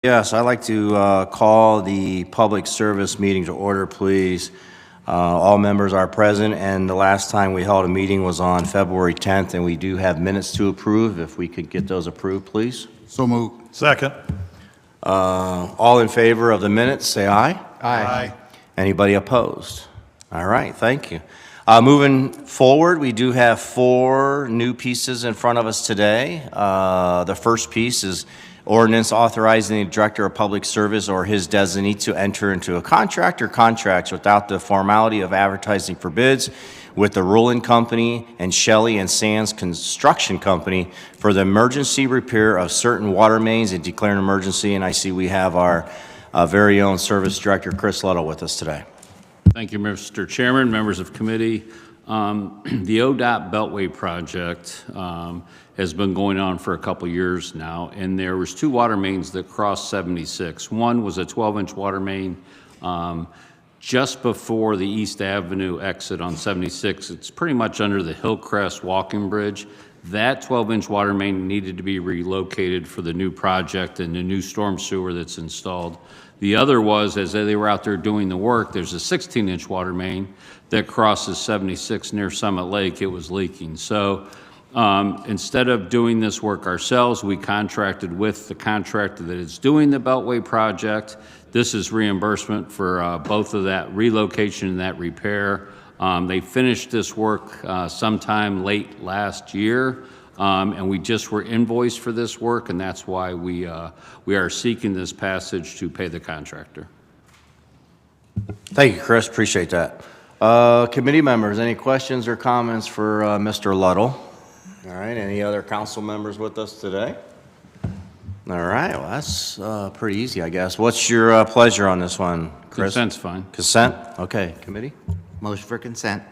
Yes, I'd like to call the public service meeting to order, please. All members are present, and the last time we held a meeting was on February 10th, and we do have minutes to approve. If we could get those approved, please. So moved. Second. All in favor of the minutes, say aye. Aye. Anybody opposed? All right, thank you. Moving forward, we do have 4 new pieces in front of us today. The first piece is ordinance authorizing the Director of Public Service or his designee to enter into a contract or contracts without the formality of advertising for bids with the Rowland Company and Shelley and Sands Construction Company for the emergency repair of certain water mains and declare an emergency. And I see we have our very own Service Director, Chris Little, with us today. Thank you, Mr. Chairman, members of committee. The ODOT Beltway project has been going on for a couple years now, and there was 2 water mains that crossed 76. One was a 12-inch water main just before the East Avenue exit on 76. It's pretty much under the Hillcrest walking bridge. That 12-inch water main needed to be relocated for the new project and the new storm sewer that's installed. The other was, as they were out there doing the work, there's a 16-inch water main that crosses 76 near Summit Lake. It was leaking. So instead of doing this work ourselves, we contracted with the contractor that is doing the Beltway project. This is reimbursement for both of that relocation and that repair. They finished this work sometime late last year, and we just were invoiced for this work, and that's why we are seeking this passage to pay the contractor. Thank you, Chris. Appreciate that. Committee members, any questions or comments for Mr. Luddle? All right, any other council members with us today? All right, well, that's pretty easy, I guess. What's your pleasure on this one, Chris? Consent's fine. Consent? Okay, committee? Motion for consent.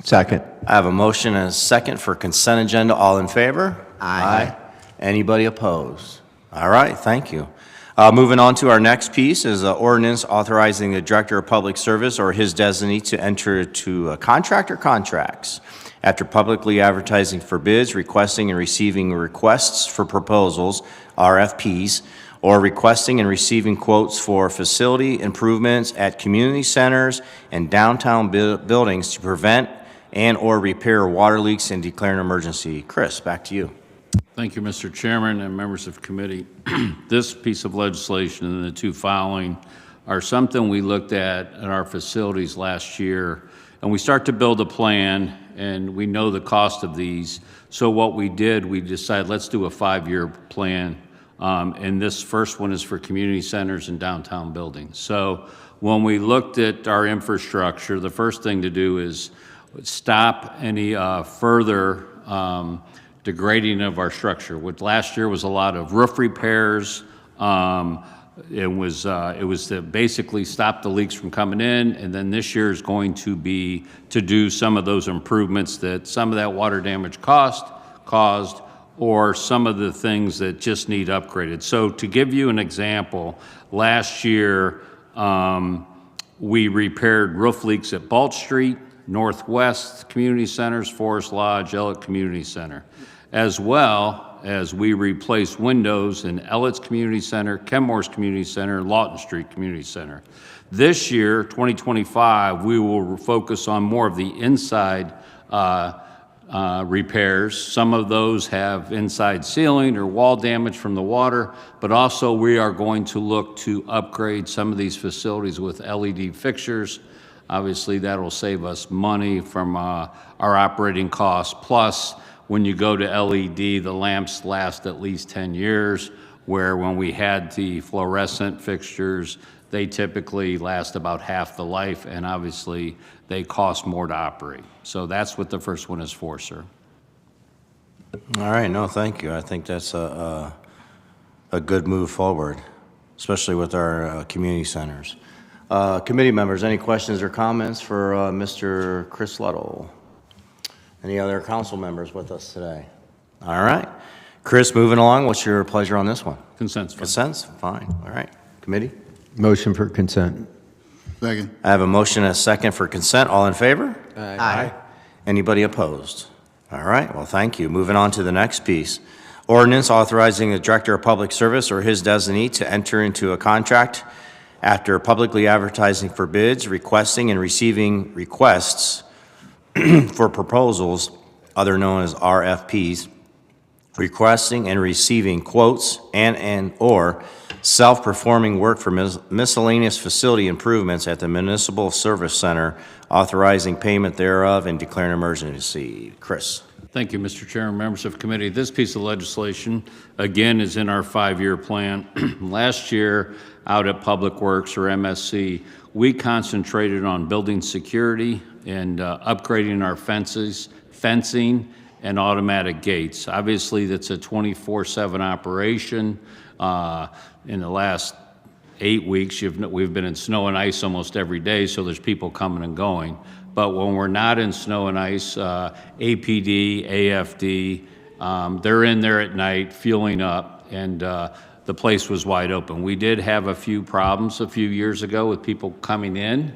Second. I have a motion and a second for consent agenda. All in favor? Aye. Anybody opposed? All right, thank you. Moving on to our next piece is an ordinance authorizing the Director of Public Service or his designee to enter into a contract or contracts after publicly advertising for bids, requesting and receiving requests for proposals, RFPs, or requesting and receiving quotes for facility improvements at community centers and downtown buildings to prevent and or repair water leaks and declare an emergency. Chris, back to you. Thank you, Mr. Chairman and members of committee. This piece of legislation and the 2 following are something we looked at our facilities last year, and we start to build a plan, and we know the cost of these. So what we did, we decided let's do a 5-year plan, and this first one is for community centers and downtown buildings. So when we looked at our infrastructure, the first thing to do is stop any further degrading of our structure, which last year was a lot of roof repairs. It was to basically stop the leaks from coming in, and then this year is going to be to do some of those improvements that some of that water damage caused, or some of the things that just need upgraded. So to give you an example, last year we repaired roof leaks at Balt Street, Northwest Community Centers, Forest Lodge, Elliott Community Center, as well as we replaced windows in Ellitt's Community Center, Kenmore's Community Center, Lawton Street Community Center. This year, 2025, we will focus on more of the inside repairs. Some of those have inside ceiling or wall damage from the water, but also we are going to look to upgrade some of these facilities with LED fixtures. Obviously, that will save us money from our operating costs. Plus, when you go to LED, the lamps last at least 10 years, where when we had the fluorescent fixtures, they typically last about half the life, and obviously, they cost more to operate. So that's what the first one is for, sir. All right, no, thank you. I think that's a good move forward, especially with our community centers. Committee members, any questions or comments for Mr. Chris Luddle? Any other council members with us today? All right. Chris, moving along, what's your pleasure on this one? Consent's fine. Consent's fine. All right. Committee? Motion for consent. Second. I have a motion and a second for consent. All in favor? Aye. Anybody opposed? All right. Well, thank you. Moving on to the next piece. Ordinance authorizing the Director of Public Service or his designee to enter into a contract after publicly advertising for bids, requesting and receiving requests for proposals, other known as RFPs, requesting and receiving quotes and/or self-performing work for miscellaneous facility improvements at the Municipal Service Center, authorizing payment thereof and declaring an emergency. Chris. Thank you, Mr. Chairman, members of committee. This piece of legislation, again, is in our 5-year plan. Last year, out at Public Works, or MSC, we concentrated on building security and upgrading our fencing, and automatic gates. Obviously, that's a 24/7 operation. In the last 8 weeks, we've been in snow and ice almost every day, so there's people coming and going. But when we're not in snow and ice, APD, AFD, they're in there at night fueling up, and the place was wide open. We did have a few problems a few years ago with people coming in.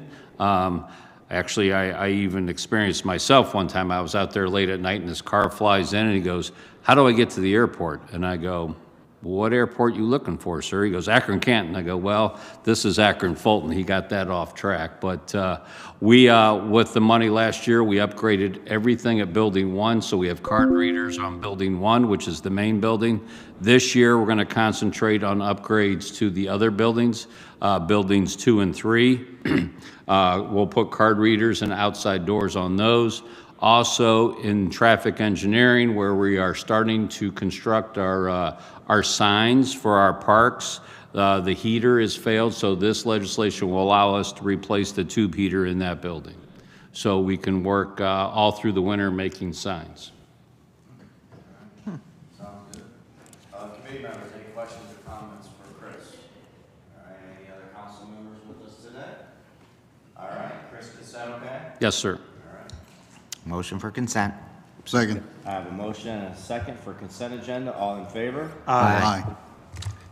Actually, I even experienced myself one time. I was out there late at night and this car flies in and he goes, "How do I get to the airport?" And I go, "What airport you looking for, sir?" He goes, "Akron, Canton." I go, "Well, this is Akron, Fulton." He got that off track. But we, with the money last year, we upgraded everything at Building 1. So we have card readers on Building 1, which is the main building. This year, we're going to concentrate on upgrades to the other buildings, Buildings 2 and 3. We'll put card readers and outside doors on those. Also in traffic engineering, where we are starting to construct our signs for our parks. The heater has failed, so this legislation will allow us to replace the tube heater in that building. So we can work all through the winter making signs. Sounds good. Committee members, any questions or comments for Chris? All right, any other council members with us today? All right, Chris, consent okay? Yes, sir. Motion for consent. Second. I have a motion and a second for consent agenda. All in favor? Aye.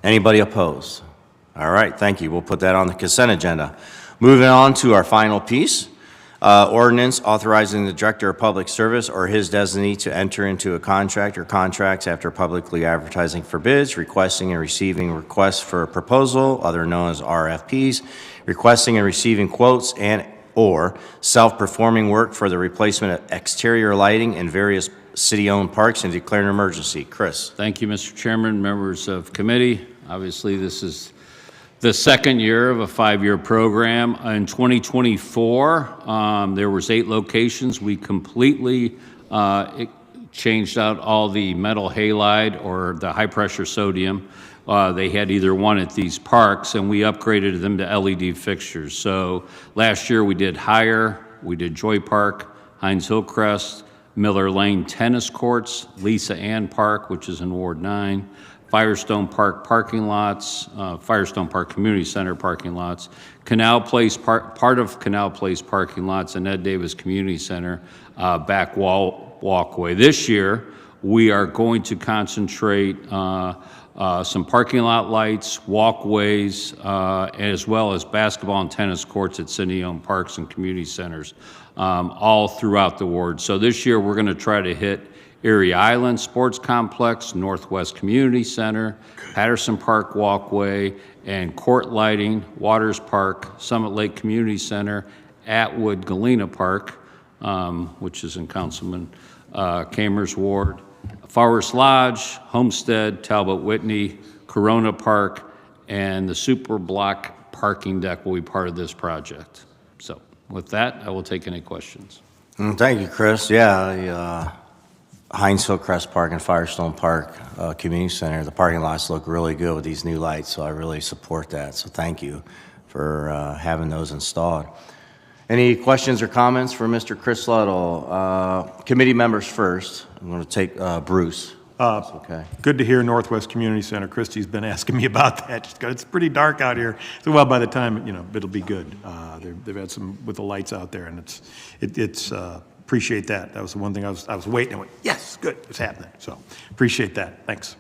Anybody opposed? All right, thank you. We'll put that on the consent agenda. Moving on to our final piece. Ordinance authorizing the Director of Public Service or his designee to enter into a contract or contracts after publicly advertising for bids, requesting and receiving requests for a proposal, other known as RFPs, requesting and receiving quotes and/or self-performing work for the replacement of exterior lighting in various city-owned parks and declaring an emergency. Chris. Thank you, Mr. Chairman, members of committee. Obviously, this is the second year of a 5-year program. In 2024, there was 8 locations. We completely changed out all the metal halide or the high-pressure sodium. They had either one at these parks, and we upgraded them to LED fixtures. So last year we did Higher, we did Joy Park, Heinz Hillcrest, Miller Lane Tennis Courts, Lisa Ann Park, which is in Ward 9, Firestone Park parking lots, Firestone Park Community Center parking lots, Canal Place, part of Canal Place parking lots, and Ed Davis Community Center back walkway. This year, we are going to concentrate some parking lot lights, walkways, as well as basketball and tennis courts at city-owned parks and community centers, all throughout the ward. So this year, we're going to try to hit Erie Island Sports Complex, Northwest Community Center, Patterson Park Walkway, and court lighting, Waters Park, Summit Lake Community Center, Atwood Galena Park, which is in Councilman Kamer's ward, Forest Lodge, Homestead, Talbot Whitney, Corona Park, and the Super Block parking deck will be part of this project. So with that, I will take any questions. Thank you, Chris. Yeah, Heinz Hillcrest Park and Firestone Park Community Center, the parking lots look really good with these new lights, so I really support that. So thank you for having those installed. Any questions or comments for Mr. Chris Luddle? Committee members first. I'm going to take Bruce. Okay. Good to hear Northwest Community Center. Christy's been asking me about that. She's got, it's pretty dark out here. So, well, by the time, it'll be good. They've had some with the lights out there, and it's appreciate that. That was the one thing I was waiting. I went, yes, good, it's happening. So, appreciate that. Thanks.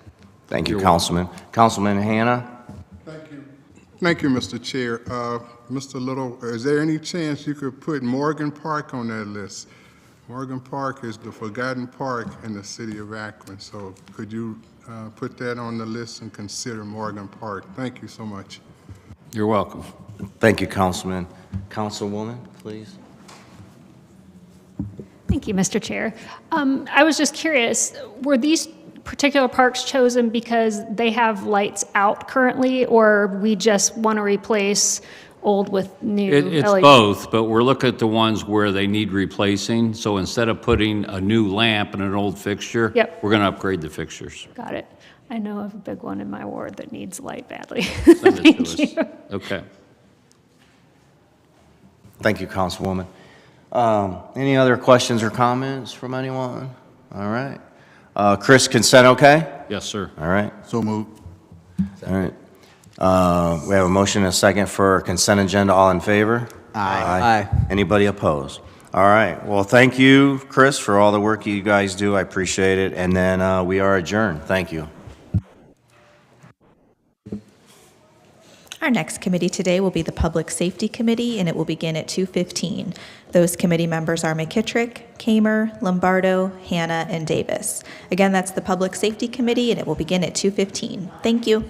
Thank you, Councilman. Councilman Hanna? Thank you. Thank you, Mr. Chair. Mr. Little, is there any chance you could put Morgan Park on that list? Morgan Park is the forgotten park in the city of Akron, so could you put that on the list and consider Morgan Park? Thank you so much. You're welcome. Thank you, Councilman. Councilwoman, please. Thank you, Mr. Chair. I was just curious, were these particular parks chosen because they have lights out currently, or we just want to replace old with new It's LED? both, but we're looking at the ones where they need replacing. So instead of putting a new lamp in an old fixture, Yep. we're going to upgrade the fixtures. Got it. I know of a big one in my ward that needs light badly. Send it Thank to us. you. Okay. Thank you, Councilwoman. Any other questions or comments from anyone? All right. Chris, consent okay? Yes, sir. All right, So moved. all right. We have a motion and a second for consent agenda. All in favor? Aye. Anybody opposed? All right. Well, thank you, Chris, for all the work you guys do. I appreciate it. And then we are adjourned. Thank you. Our next committee today will be the Public Safety Committee, and it will begin at 2:15. Those committee members are McKittrick, Kamer, Lombardo, Hanna, and Davis. Again, that's the Public Safety Committee, and it will begin at 2:15. Thank you.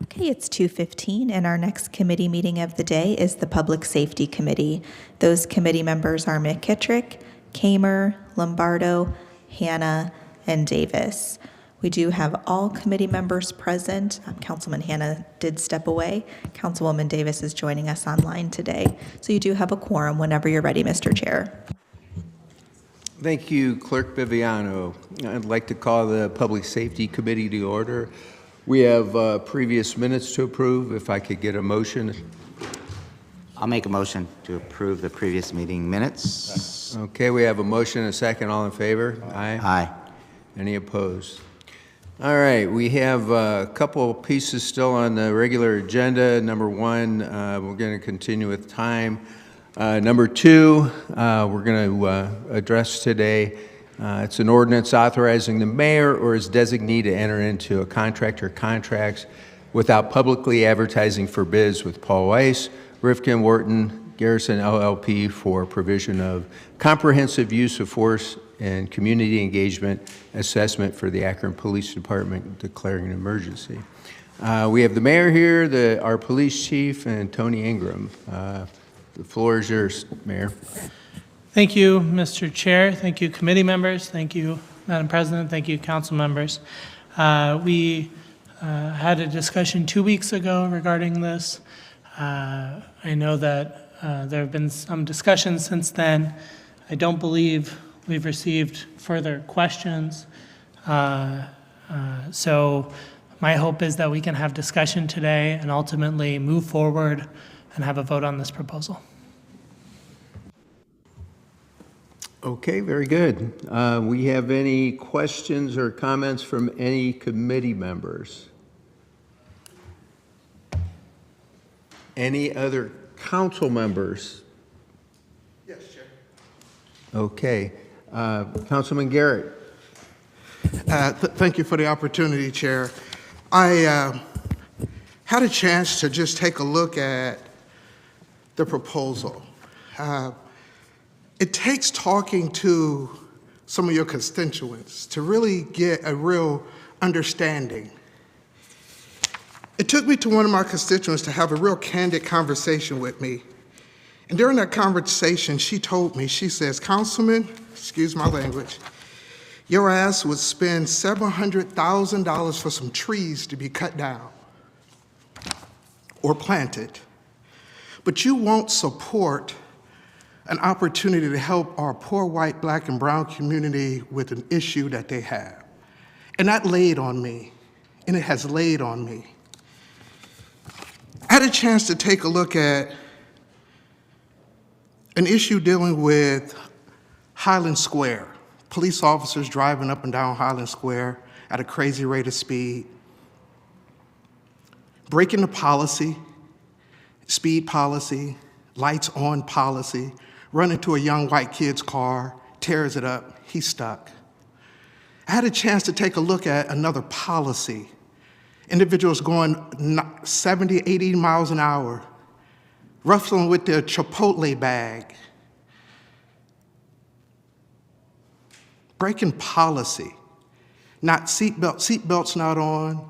Okay, it's 2:15, and our next committee meeting of the day is the Public Safety Committee. Those committee members are McKittrick, Kamer, Lombardo, Hanna, and Davis. We do have all committee members present. Councilman Hanna did step away. Councilwoman Davis is joining us online today. So you do have a quorum whenever you're ready, Mr. Chair. Thank you, Clerk Viviano. I'd like to call the Public Safety Committee to order. We have previous minutes to approve. If I could get a motion. I'll make a motion to approve the previous meeting minutes. Okay, we have a motion and a second. All in favor? Aye. Aye. Any opposed? All right, we have a couple of pieces still on the regular agenda. Number one, we're going to continue with time. Number two, we're going to address today. It's an ordinance authorizing the mayor or his designee to enter into a contract or contracts without publicly advertising for bids with Paul Weiss, Rifkin, Wharton, Garrison LLP for provision of comprehensive use of force and community engagement assessment for the Akron Police Department declaring an emergency. We have the mayor here, our police chief, and Tony Ingram. The floor is yours, Mayor. Thank you, Mr. Chair. Thank you, committee members. Thank you, Madam President. Thank you, council members. We had a discussion 2 weeks ago regarding this. I know that there have been some discussions since then. I don't believe we've received further questions. So my hope is that we can have discussion today and ultimately move forward and have a vote on this proposal. Okay, very good. We have any questions or comments from any committee members? Any other council members? Yes, Chair. Okay. Councilman Garrett. Thank you for the opportunity, Chair. I had a chance to just take a look at the proposal. It takes talking to some of your constituents to really get a real understanding. It took me to one of my constituents to have a real candid conversation with me. And during that conversation, she told me, she says, Councilman, excuse my language, your ass would spend $700,000 for some trees to be cut down or planted, but you won't support an opportunity to help our poor white, black, and brown community with an issue that they have. And that laid on me, and it has laid on me. I had a chance to take a look at an issue dealing with Highland Square. Police officers driving up and down Highland Square at a crazy rate of speed, breaking the policy, speed policy, lights on policy, run into a young white kid's car, tears it up, he's stuck. I had a chance to take a look at another policy. Individuals going 70, 80 miles an hour, rustling with their Chipotle bag, breaking policy, not seatbelts not on,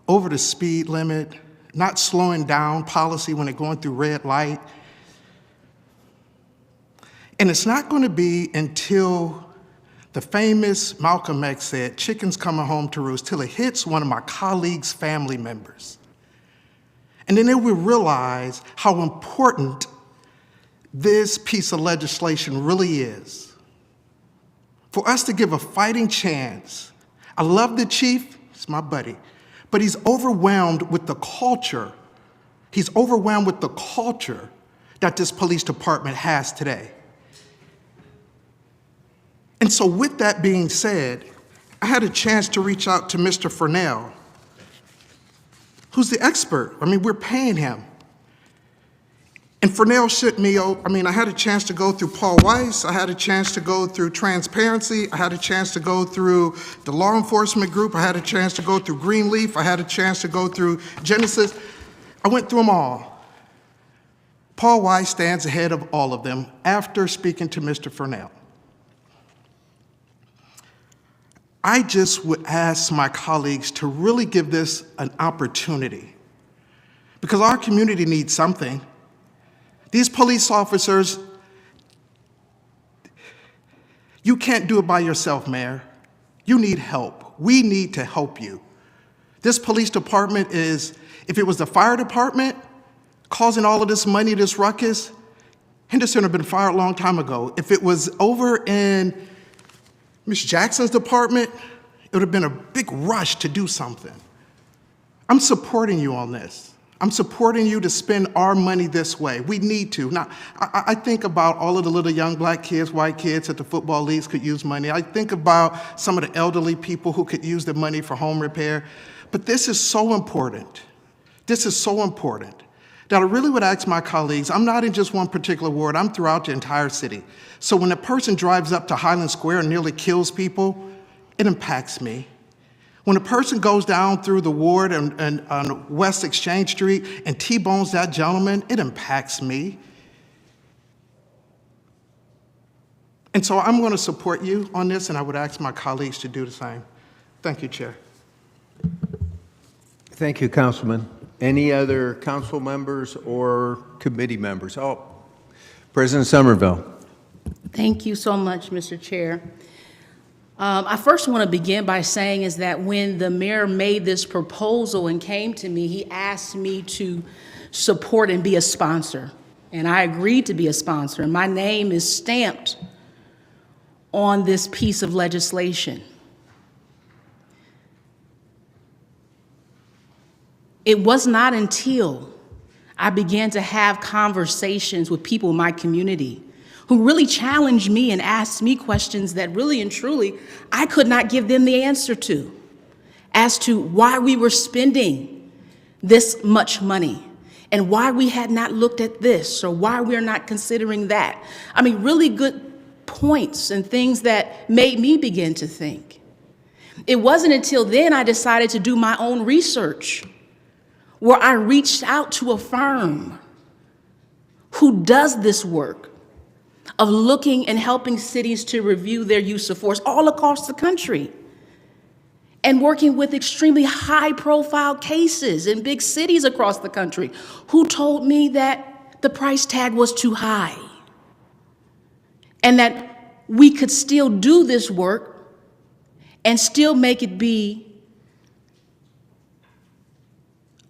over the speed limit, not slowing down policy when they're going through red light. And it's not going to be until the famous Malcolm X said, chicken's coming home to roost, till it hits one of my colleagues' family members. And then they will realize how important this piece of legislation really is. For us to give a fighting chance. I love the chief, he's my buddy, but he's overwhelmed with the culture. He's overwhelmed with the culture that this police department has today. And so with that being said, I had a chance to reach out to Mr. Furnell, who's the expert. I mean, we're paying him. And Furnell sent me, I had a chance to go through Paul Weiss, I had a chance to go through Transparency, I had a chance to go through the law enforcement group, I had a chance to go through Greenleaf, I had a chance to go through Genesis. I went through them all. Paul Weiss stands ahead of all of them after speaking to Mr. Furnell. I just would ask my colleagues to really give this an opportunity because our community needs something. These police officers, you can't do it by yourself, Mayor. You need help. We need to help you. This police department is, if it was the fire department causing all of this money, this ruckus, Henderson would have been fired a long time ago. If it was over in Ms. Jackson's department, it would have been a big rush to do something. I'm supporting you on this. I'm supporting you to spend our money this way. We need to. Now, I think about all of the little young black kids, white kids at the football leagues could use money. I think about some of the elderly people who could use the money for home repair. But this is so important. This is so important that I really would ask my colleagues, I'm not in just one particular ward, I'm throughout the entire city. So when a person drives up to Highland Square and nearly kills people, it impacts me. When a person goes down through the ward and on West Exchange Street and T-bones that gentleman, it impacts me. And so I'm going to support you on this, and I would ask my colleagues to do the same. Thank you, Chair. Thank you, Councilman. Any other council members or committee members? Oh, President Somerville. Thank you so much, Mr. Chair. I first want to begin by saying is that when the mayor made this proposal and came to me, he asked me to support and be a sponsor. And I agreed to be a sponsor. And my name is stamped on this piece of legislation. It was not until I began to have conversations with people in my community who really challenged me and asked me questions that really and truly I could not give them the answer to, as to why we were spending this much money and why we had not looked at this or why we're not considering that. I mean, really good points and things that made me begin to think. It wasn't until then I decided to do my own research, where I reached out to a firm who does this work of looking and helping cities to review their use of force all across the country and working with extremely high-profile cases in big cities across the country, who told me that the price tag was too high and that we could still do this work and still make it be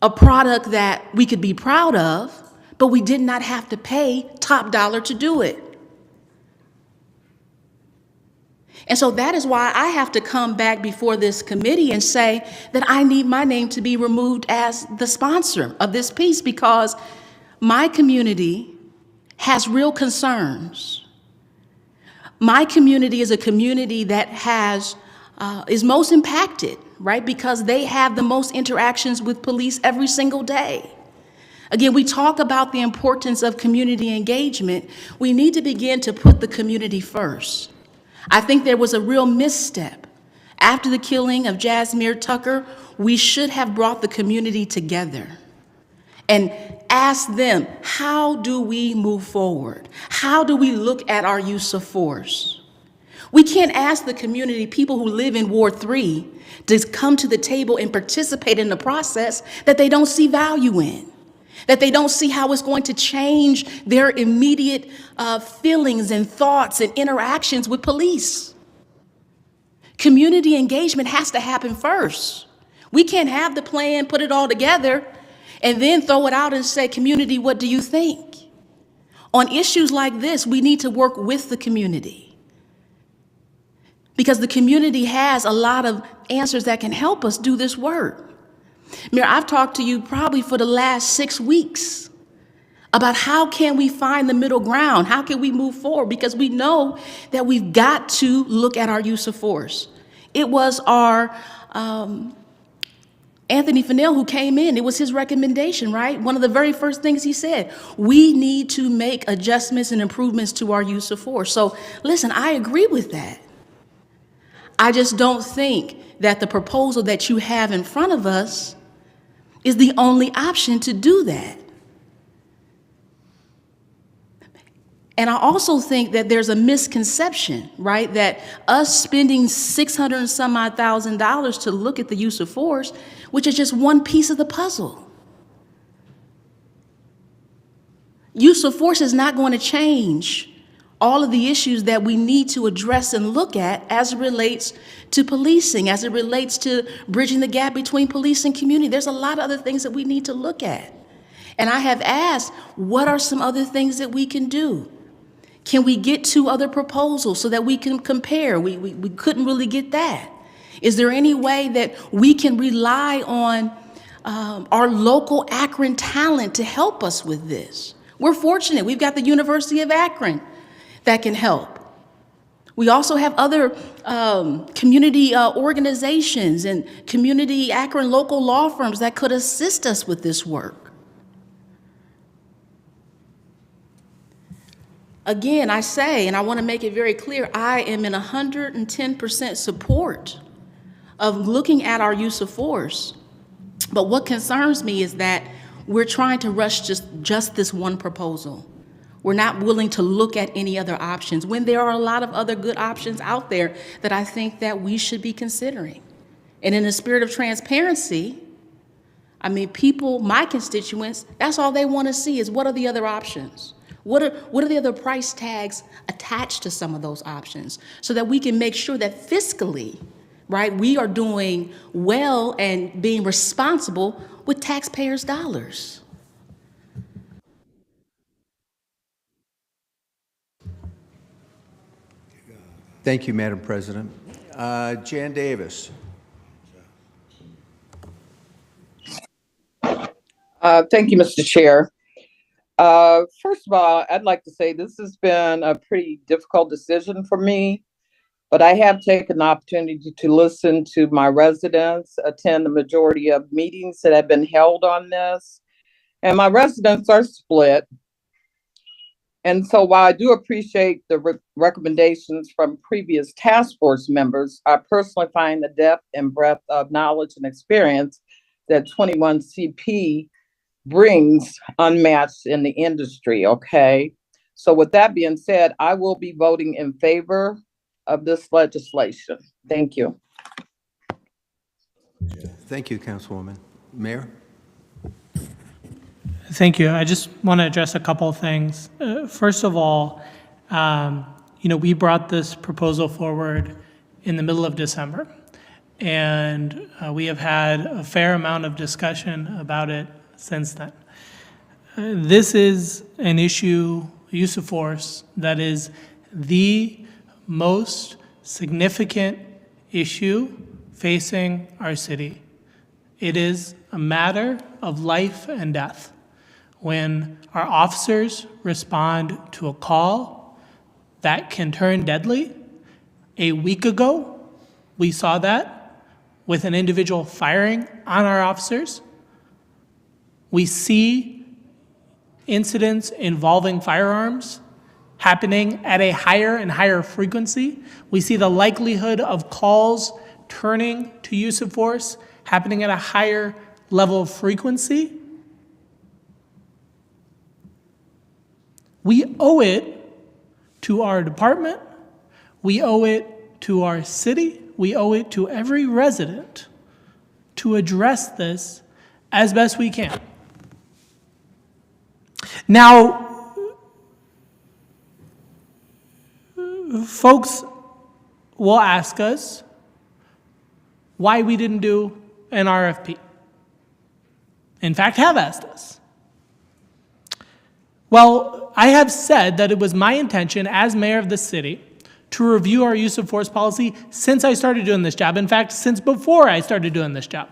a product that we could be proud of, but we did not have to pay top dollar to do it. And so that is why I have to come back before this committee and say that I need my name to be removed as the sponsor of this piece, because my community has real concerns. My community is a community that is most impacted, right? Because they have the most interactions with police every single day. Again, we talk about the importance of community engagement. We need to begin to put the community first. I think there was a real misstep. After the killing of Jasmine Tucker, we should have brought the community together and asked them, how do we move forward? How do we look at our use of force? We can't ask the community, people who live in Ward 3, to come to the table and participate in the process that they don't see value in, that they don't see how it's going to change their immediate feelings and thoughts and interactions with police. Community engagement has to happen first. We can't have the plan, put it all together, and then throw it out and say, community, what do you think? On issues like this, we need to work with the community, because the community has a lot of answers that can help us do this work. Mayor, I've talked to you probably for the last 6 weeks about how can we find the middle ground? How can we move forward? Because we know that we've got to look at our use of force. It was our Anthony Fennell who came in. It was his recommendation, right? One of the very first things he said, we need to make adjustments and improvements to our use of force. So listen, I agree with that. I just don't think that the proposal that you have in front of us is the only option to do that. And I also think that there's a misconception, right, that us spending $600 and some odd thousand to look at the use of force, which is just one piece of the puzzle. Use of force is not going to change all of the issues that we need to address and look at as it relates to policing, as it relates to bridging the gap between police and community. There's a lot of other things that we need to look at. And I have asked, what are some other things that we can do? Can we get 2 other proposals so that we can compare? We couldn't really get that. Is there any way that we can rely on our local Akron talent to help us with this? We're fortunate. We've got the University of Akron that can help. We also have other community organizations and community Akron local law firms that could assist us with this work. Again, I say, and I want to make it very clear, I am in 110% support of looking at our use of force. But what concerns me is that we're trying to rush just this one proposal. We're not willing to look at any other options when there are a lot of other good options out there that I think that we should be considering. And in the spirit of transparency, I mean, people, my constituents, that's all they want to see is what are the other options? What are the other price tags attached to some of those options so that we can make sure that fiscally, right, we are doing well and being responsible with taxpayers' dollars. Thank you, Madam President. Jan Davis. Thank you, Mr. Chair. First of all, I'd like to say this has been a pretty difficult decision for me, but I have taken the opportunity to listen to my residents, attend the majority of meetings that have been held on this, and my residents are split. And so while I do appreciate the recommendations from previous task force members, I personally find the depth and breadth of knowledge and experience that 21CP brings unmatched in the industry, okay? So with that being said, I will be voting in favor of this legislation. Thank you. Thank you, Councilwoman. Mayor? Thank you. I just want to address a couple of things. First of all, we brought this proposal forward in the middle of December, and we have had a fair amount of discussion about it since then. This is an issue, use of force, that is the most significant issue facing our city. It is a matter of life and death. When our officers respond to a call that can turn deadly, a week ago, we saw that with an individual firing on our officers. We see incidents involving firearms happening at a higher and higher frequency. We see the likelihood of calls turning to use of force happening at a higher level of frequency. We owe it to our department, we owe it to our city, we owe it to every resident to address this as best we can. Now, folks will ask us why we didn't do an RFP. In fact, have asked us. Well, I have said that it was my intention as mayor of the city to review our use of force policy since I started doing this job. In fact, since before I started doing this job.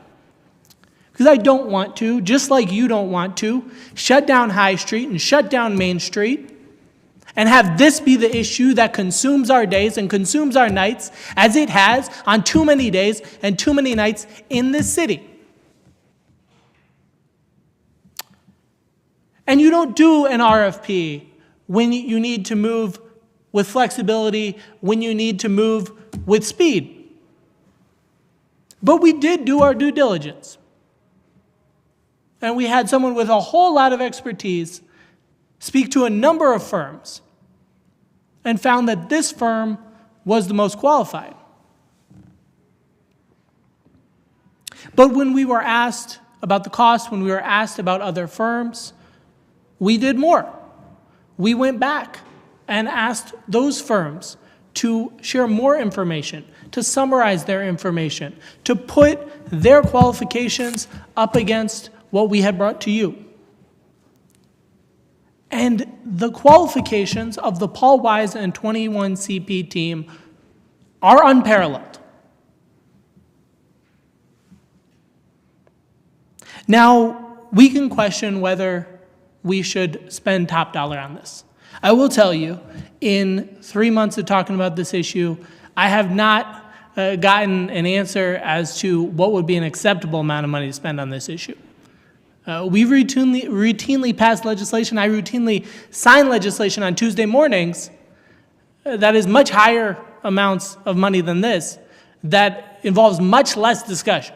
Because I don't want to, just like you don't want to, shut down High Street and shut down Main Street and have this be the issue that consumes our days and consumes our nights as it has on too many days and too many nights in this city. And you don't do an RFP when you need to move with flexibility, when you need to move with speed. But we did do our due diligence. And we had someone with a whole lot of expertise speak to a number of firms and found that this firm was the most qualified. But when we were asked about the cost, when we were asked about other firms, we did more. We went back and asked those firms to share more information, to summarize their information, to put their qualifications up against what we had brought to you. And the qualifications of the Paul Wise and 21CP team are unparalleled. Now, we can question whether we should spend top dollar on this. I will tell you, in 3 months of talking about this issue, I have not gotten an answer as to what would be an acceptable amount of money to spend on this issue. We routinely pass legislation. I routinely sign legislation on Tuesday mornings that is much higher amounts of money than this, that involves much less discussion.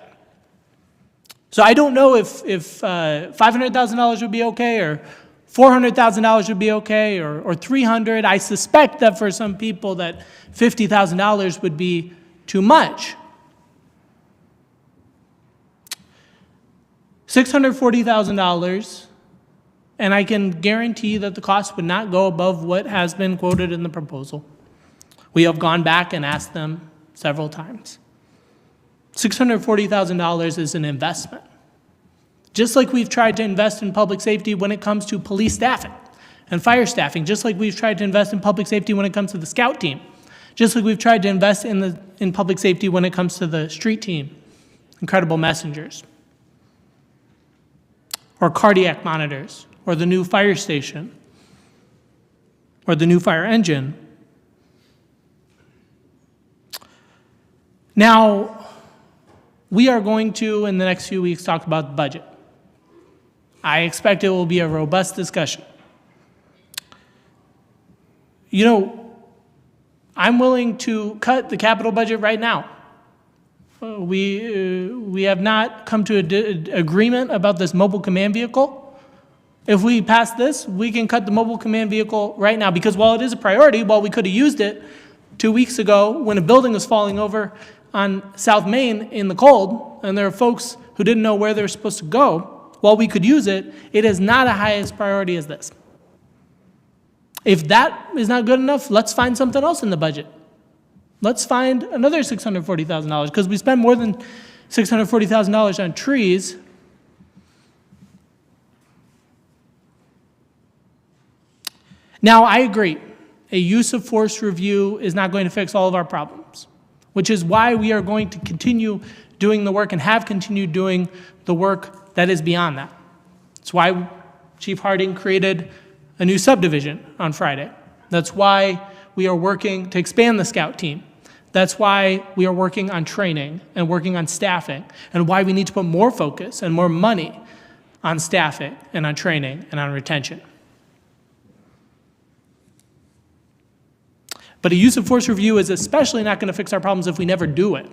So I don't know if $500,000 would be okay or $400,000 would be okay, or $300,000. I suspect that for some people that $50,000 would be too much. $640,000, and I can guarantee that the cost would not go above what has been quoted in the proposal. We have gone back and asked them several times. $640,000 is an investment. Just like we've tried to invest in public safety when it comes to police staffing and fire staffing, just like we've tried to invest in public safety when it comes to the scout team, just like we've tried to invest in public safety when it comes to the street team, incredible messengers, or cardiac monitors, or the new fire station, or the new fire engine. Now, we are going to, in the next few weeks, talk about the budget. I expect it will be a robust discussion. You know, I'm willing to cut the capital budget right now. We have not come to an agreement about this mobile command vehicle. If we pass this, we can cut the mobile command vehicle right now, because while it is a priority, while we could have used it 2 weeks ago when a building was falling over on South Main in the cold, and there are folks who didn't know where they were supposed to go, while we could use it, it is not a highest priority as this. If that is not good enough, let's find something else in the budget. Let's find another $640,000, because we spend more than $640,000 on trees. Now, I agree, a use of force review is not going to fix all of our problems, which is why we are going to continue doing the work and have continued doing the work that is beyond that. It's why Chief Harding created a new subdivision on Friday. That's why we are working to expand the scout team. That's why we are working on training and working on staffing, and why we need to put more focus and more money on staffing and on training and on retention. But a use of force review is especially not going to fix our problems if we never do it.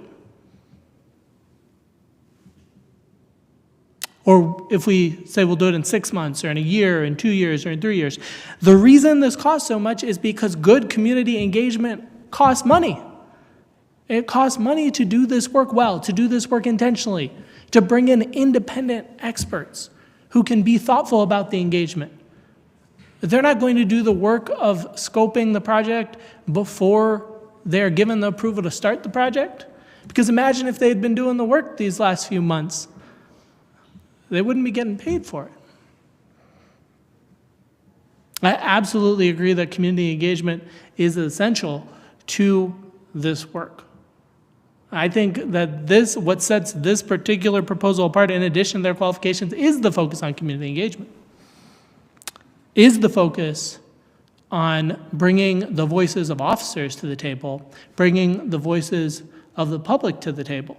Or if we say we'll do it in 6 months, or in a year, or in 2 years, or in 3 years. The reason this costs so much is because good community engagement costs money. It costs money to do this work well, to do this work intentionally, to bring in independent experts who can be thoughtful about the engagement. They're not going to do the work of scoping the project before they're given the approval to start the project. Because imagine if they had been doing the work these last few months. They wouldn't be getting paid for it. I absolutely agree that community engagement is essential to this work. I think that what sets this particular proposal apart, in addition to their qualifications, is the focus on community engagement, is the focus on bringing the voices of officers to the table, bringing the voices of the public to the table.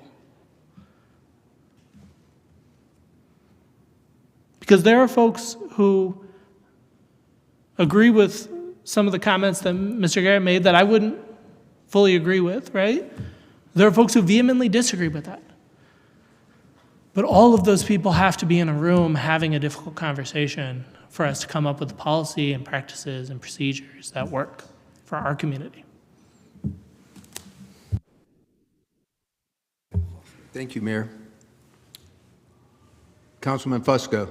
Because there are folks who agree with some of the comments that Mr. Garrett made that I wouldn't fully agree with, right? There are folks who vehemently disagree with that. But all of those people have to be in a room having a difficult conversation for us to come up with policy and practices and procedures that work for our community. Thank you, Mayor. Councilman Fusco.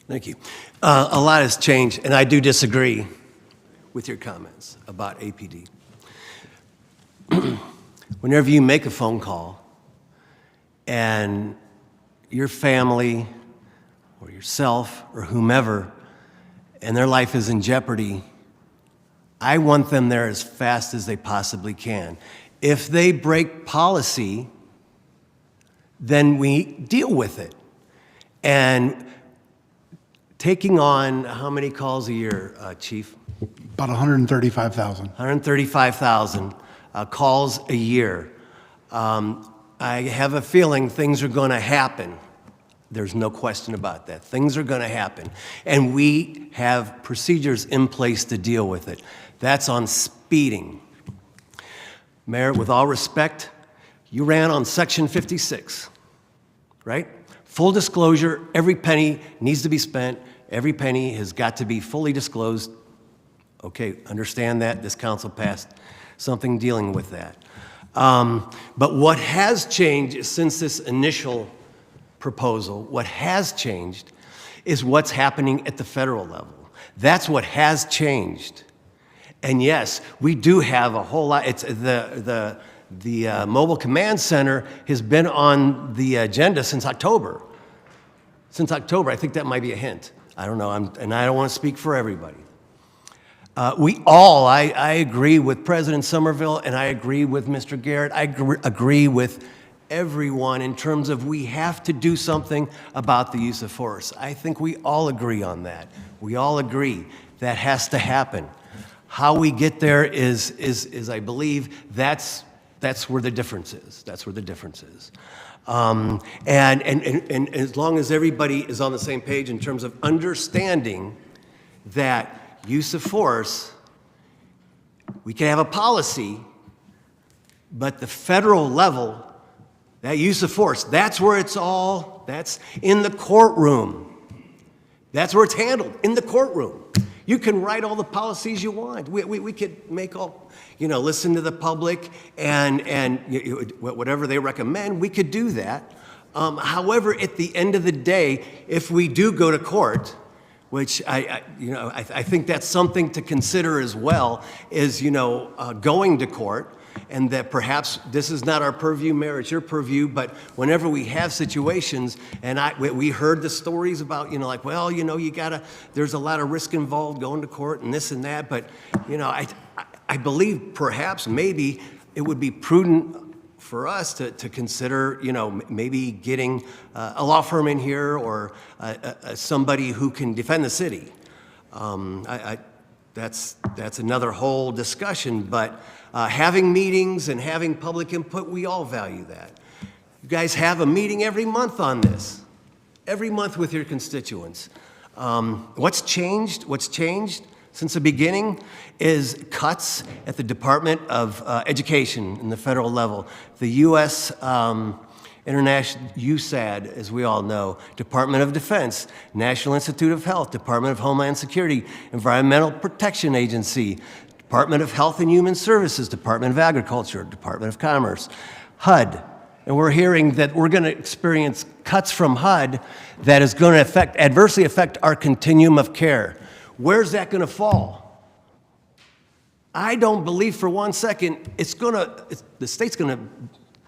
Thank you. A lot has changed, and I do disagree with your comments about APD. Whenever you make a phone call and your family or yourself or whomever and their life is in jeopardy, I want them there as fast as they possibly can. If they break policy, then we deal with it. And taking on how many calls a year, Chief? About 135,000. 135,000 calls a year. I have a feeling things are going to happen. There's no question about that. Things are going to happen. And we have procedures in place to deal with it. That's on speeding. Mayor, with all respect, you ran on Section 56, right? Full disclosure, every penny needs to be spent, Every penny has got to be fully disclosed. Okay, understand that. This council passed something dealing with that. But what has changed since this initial proposal, what has changed is what's happening at the federal level. That's what has changed. And yes, we do have a whole lot. It's the Mobile Command Center has been on the agenda since October. Since October, I think that might be a hint. I don't know, and I don't want to speak for everybody. I agree with President Somerville, and I agree with Mr. Garrett. I agree with everyone in terms of we have to do something about the use of force. I think we all agree on that. We all agree that has to happen. How we get there is I believe, that's where the difference is. That's where the difference is. And as long as everybody is on the same page in terms of understanding that use of force, we can have a policy, but the federal level, that use of force, that's where it's all, that's in the courtroom. That's where it's handled, in the courtroom. You can write all the policies you want. We could make all, listen to the public and whatever they recommend, we could do that. However, at the end of the day, if we do go to court, which I think that's something to consider as well, is, going to court, and that perhaps this is not our purview, Mayor, it's your purview, but whenever we have situations, and we heard the stories about, there's a lot of risk involved going to court and this and that, but, I believe perhaps maybe it would be prudent for us to consider, maybe getting a law firm in here or somebody who can defend the city. That's another whole discussion, but having meetings and having public input, we all value that. You guys have a meeting every month on this, every month with your constituents. What's changed since the beginning is cuts at the Department of Education in the federal level. The U.S. International USAD, as we all know, Department of Defense, National Institute of Health, Department of Homeland Security, Environmental Protection Agency, Department of Health and Human Services, Department of Agriculture, Department of Commerce, HUD. And we're hearing that we're going to experience cuts from HUD that is going to adversely affect our continuum of care. Where's that going to fall? I don't believe for one second the state's going to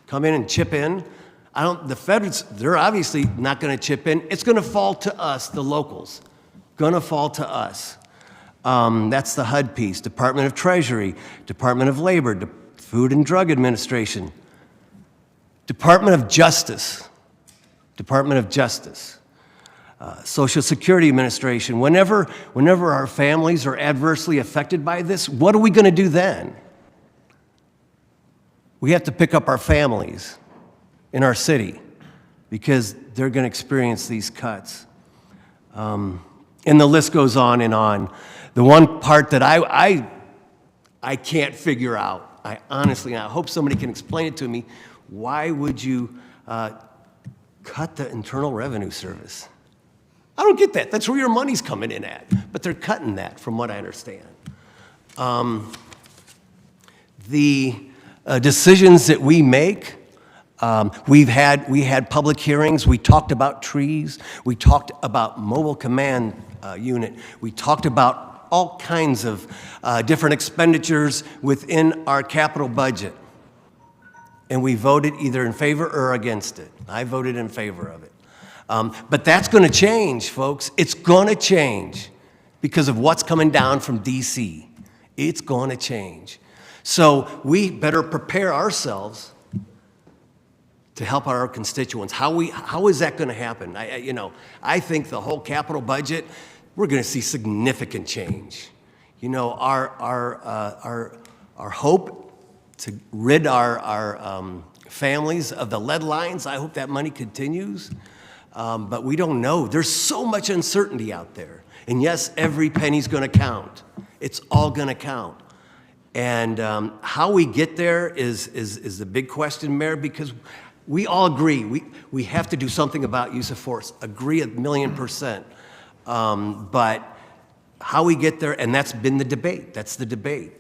come in and chip in. The feds, they're obviously not going to chip in. It's going to fall to us, the locals. Going to fall to us. That's the HUD piece. Department of Treasury, Department of Labor, Food and Drug Administration, Department of Justice, Social Security Administration. Whenever our families are adversely affected by this, what are we going to do then? We have to pick up our families in our city because they're going to experience these cuts. And the list goes on and on. The one part that I can't figure out, I hope somebody can explain it to me, why would you cut the Internal Revenue Service? I don't get that. That's where your money's coming in at. But they're cutting that, from what I understand. The decisions that we make, we had public hearings. We talked about trees. We talked about mobile command unit. We talked about all kinds of different expenditures within our capital budget. And we voted either in favor or against it. I voted in favor of it. But that's going to change, folks. It's going to change because of what's coming down from D.C. It's going to change. So we better prepare ourselves to help our constituents. How is that going to happen? I think the whole capital budget, we're going to see significant change. Our hope to rid our families of the lead lines, I hope that money continues. But we don't know. There's so much uncertainty out there. And yes, every penny's going to count. It's all going to count. And how we get there is the big question, Mayor, because we all agree we have to do something about use of force. Agree 1,000,000%. But how we get there, and that's been the debate. That's the debate.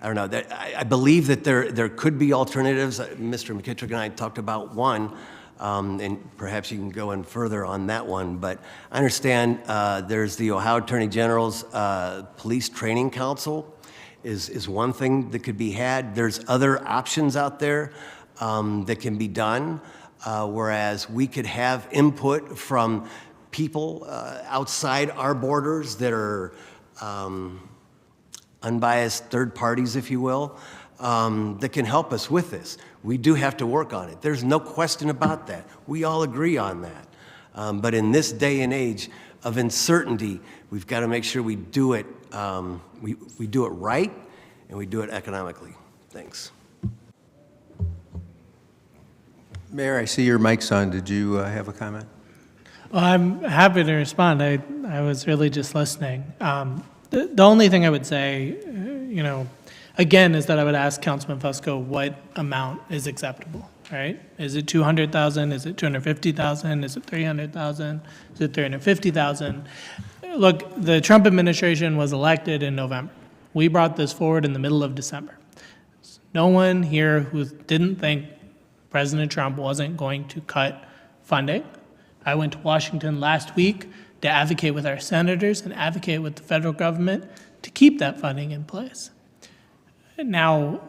I don't know. I believe that there could be alternatives. Mr. McKittrick and I talked about one, and perhaps you can go in further on that one. But I understand there's the Ohio Attorney General's Police Training Council is one thing that could be had. There's other options out there that can be done, whereas we could have input from people outside our borders that are unbiased third parties, if you will, that can help us with this. We do have to work on it. There's no question about that. We all agree on that. But in this day and age of uncertainty, we've got to make sure we do it, we do it right, and we do it economically. Thanks. Mayor, I see your mic's on. Did you have a comment? Well, I'm happy to respond. I was really just listening. The only thing I would say, again, is that I would ask Councilman Fusco what amount is acceptable, right? Is it 200,000? Is it 250,000? Is it 300,000? Is it 350,000? Look, the Trump administration was elected in November. We brought this forward in the middle of December. No one here who didn't think President Trump wasn't going to cut funding. I went to Washington last week to advocate with our senators and advocate with the federal government to keep that funding in place. Now,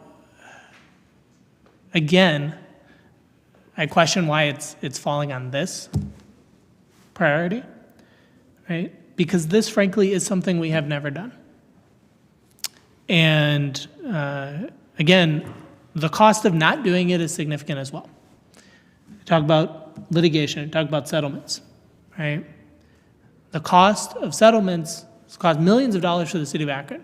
again, I question why it's falling on this priority, right? Because this, frankly, is something we have never done. And again, the cost of not doing it is significant as well. Talk about litigation, talk about settlements, right? The cost of settlements has cost millions of dollars for the city of Akron.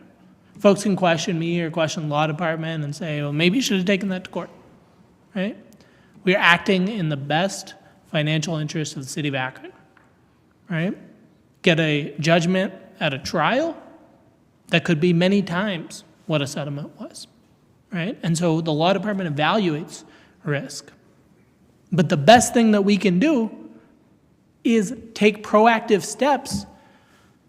Folks can question me or question the law department and say, well, maybe you should have taken that to court, right? We are acting in the best financial interest of the city of Akron, right? Get a judgment at a trial that could be many times what a settlement was, right? And so the law department evaluates risk. But the best thing that we can do is take proactive steps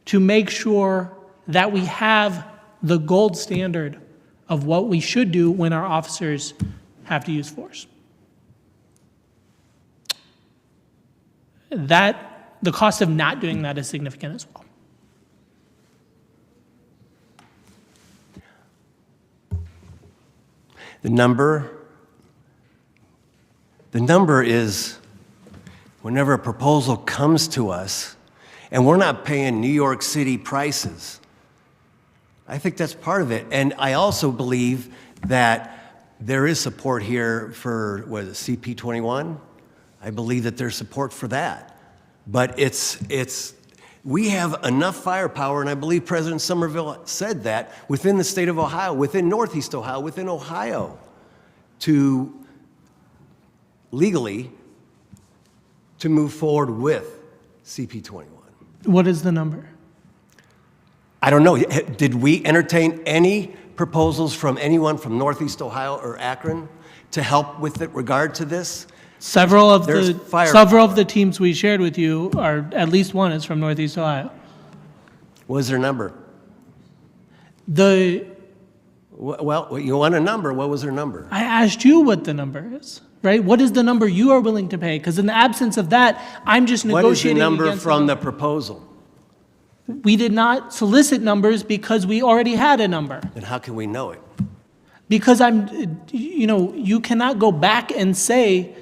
to make sure that we have the gold standard of what we should do when our officers have to use force. The cost of not doing that is significant as well. The number is whenever a proposal comes to us, and we're not paying New York City prices. I think that's part of it. And I also believe that there is support here for, what is it, CP21? I believe that there's support for that. But we have enough firepower, and I believe President Somerville said that, within the state of Ohio, within Northeast Ohio, within Ohio, to legally to move forward with CP21. What is the number? I don't know. Did we entertain any proposals from anyone from Northeast Ohio or Akron to help with regard to this? Several of the teams we shared with you are, at least one is from Northeast Ohio. What was their number? Well, you want a number. What was their number? I asked you what the number is, right? What is the number you are willing to pay? Because in the absence of that, I'm just negotiating against What is the number from the proposal? We did not solicit numbers because we already had a number. Then how can we know it? Because you cannot go back and say,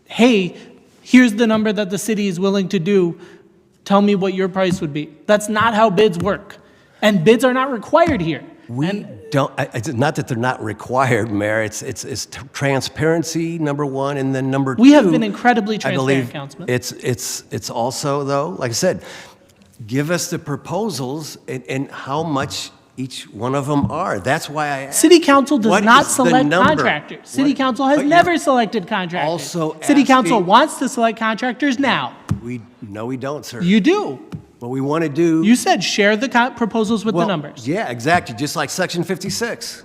hey, here's the number that the city is willing to do. Tell me what your price would be. That's not how bids work. And bids are not required here. It's not that they're not required, Mayor. It's transparency, number one, and then number two. We have been incredibly transparent, Councilman. It's also, though, like I said, give us the proposals and how much each one of them are. That's why I asked. City Council does not select contractors. City Council has never selected contractors. Also City Council wants to select contractors now. No, we don't, sir. You do. What we want to do... You said share the proposals with the numbers. Yeah, exactly, just like Section 56.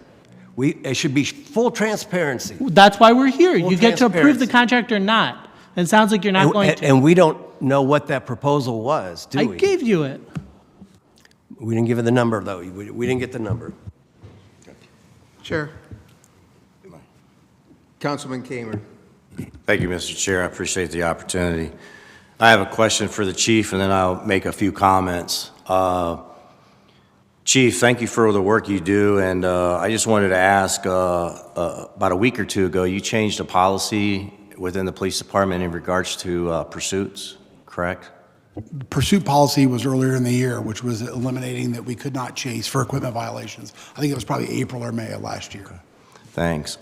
It should be full transparency. That's why we're here. Full You get to approve the transparency. contract or not. It sounds like you're not going to. And we don't know what that proposal was, do I we? gave you it. We didn't give it the number, though. We didn't get the number. Chair. Councilman Kamer. Thank you, Mr. Chair. I appreciate the opportunity. I have a question for the chief, and then I'll make a few comments. Chief, thank you for the work you do, and I just wanted to ask, about a week or two ago, you changed a policy within the police department in regards to pursuits, correct? Pursuit policy was earlier in the year, which was eliminating that we could not chase for equipment violations. I think it was probably April or May of last year. Thanks.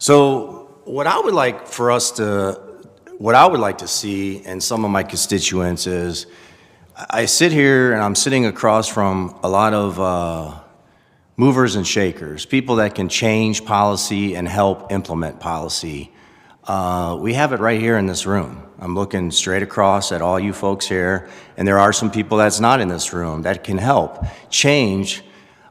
So what I would like to see in some of my constituents is, I sit here and I'm sitting across from a lot of movers and shakers, people that can change policy and help implement policy. We have it right here in this room. I'm looking straight across at all you folks here, and there are some people that's not in this room that can help change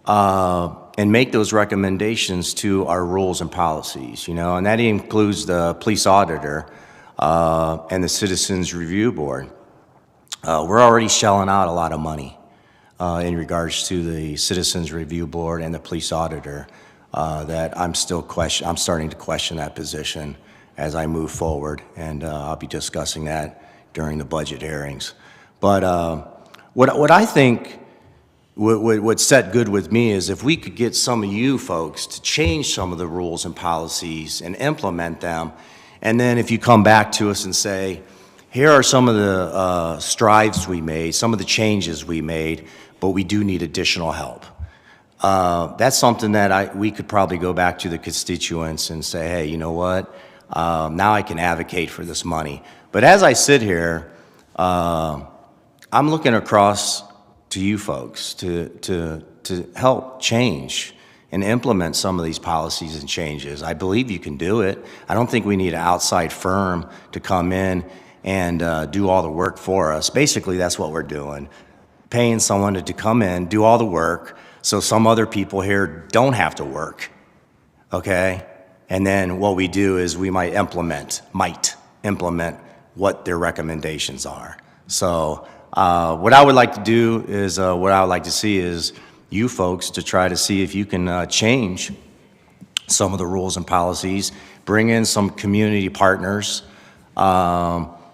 and make those recommendations to our rules and policies, and that includes the police auditor and the Citizens Review Board. We're already shelling out a lot of money in regards to the Citizens Review Board and the police auditor that I'm starting to question that position as I move forward, and I'll be discussing that during the budget hearings. But what I think would set good with me is if we could get some of you folks to change some of the rules and policies and implement them, and then if you come back to us and say, here are some of the strides we made, some of the changes we made, but we do need additional help. That's something that we could probably go back to the constituents and say, hey, you know what? Now I can advocate for this money. But as I sit here, I'm looking across to you folks to help change and implement some of these policies and changes. I believe you can do it. I don't think we need an outside firm to come in and do all the work for us. Basically, that's what we're doing, paying someone to come in, do all the work, so some other people here don't have to work, okay? And then what we do is we might implement what their recommendations are. So what I would like to do is, what I would like to see is you folks to try to see if you can change some of the rules and policies, bring in some community partners,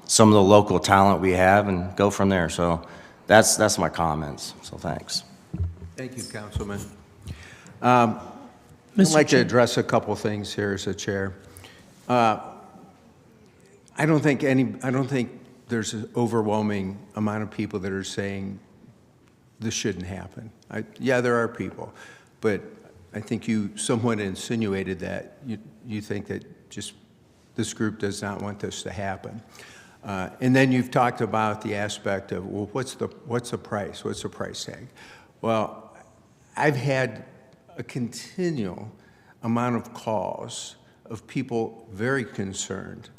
some of the local talent we have, and go from there. So that's my comments, so thanks. Thank you, Councilman. I'd like to address a couple things here as a chair. I don't think there's an overwhelming amount of people that are saying this shouldn't happen. Yeah, there are people, but I think you somewhat insinuated that you think that just this group does not want this to happen. And then you've talked about the aspect of, well, what's the price? What's the price tag? Well, I've had a continual amount of calls of people very concerned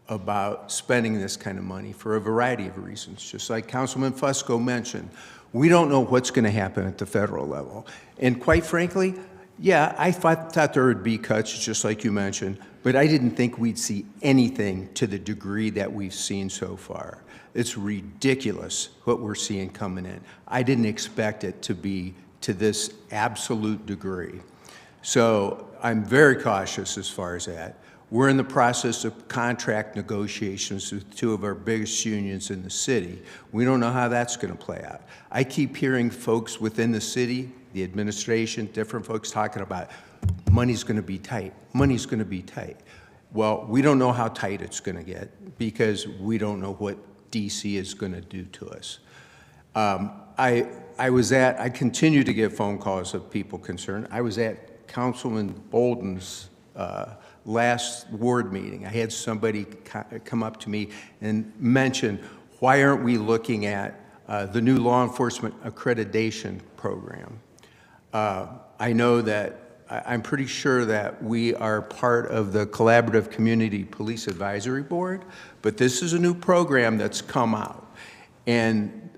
about spending this kind of money for a variety of reasons. Just like Councilman Fusco mentioned, we don't know what's going to happen at the federal level. And quite frankly, yeah, I thought there would be cuts, just like you mentioned, but I didn't think we'd see anything to the degree that we've seen so far. It's ridiculous what we're seeing coming in. I didn't expect it to be to this absolute degree. So I'm very cautious as far as that. We're in the process of contract negotiations with two of our biggest unions in the city. We don't know how that's going to play out. I keep hearing folks within the city, the administration, different folks talking about money's going to be tight, money's going to be tight. Well, we don't know how tight it's going to get because we don't know what DC is going to do to us. I continue to get phone calls of people concerned. I was at Councilman Bolden's last ward meeting. I had somebody come up to me and mention, why aren't we looking at the new law enforcement accreditation program? I know that, I'm pretty sure that we are part of the Collaborative Community Police Advisory Board, but this is a new program that's come out. And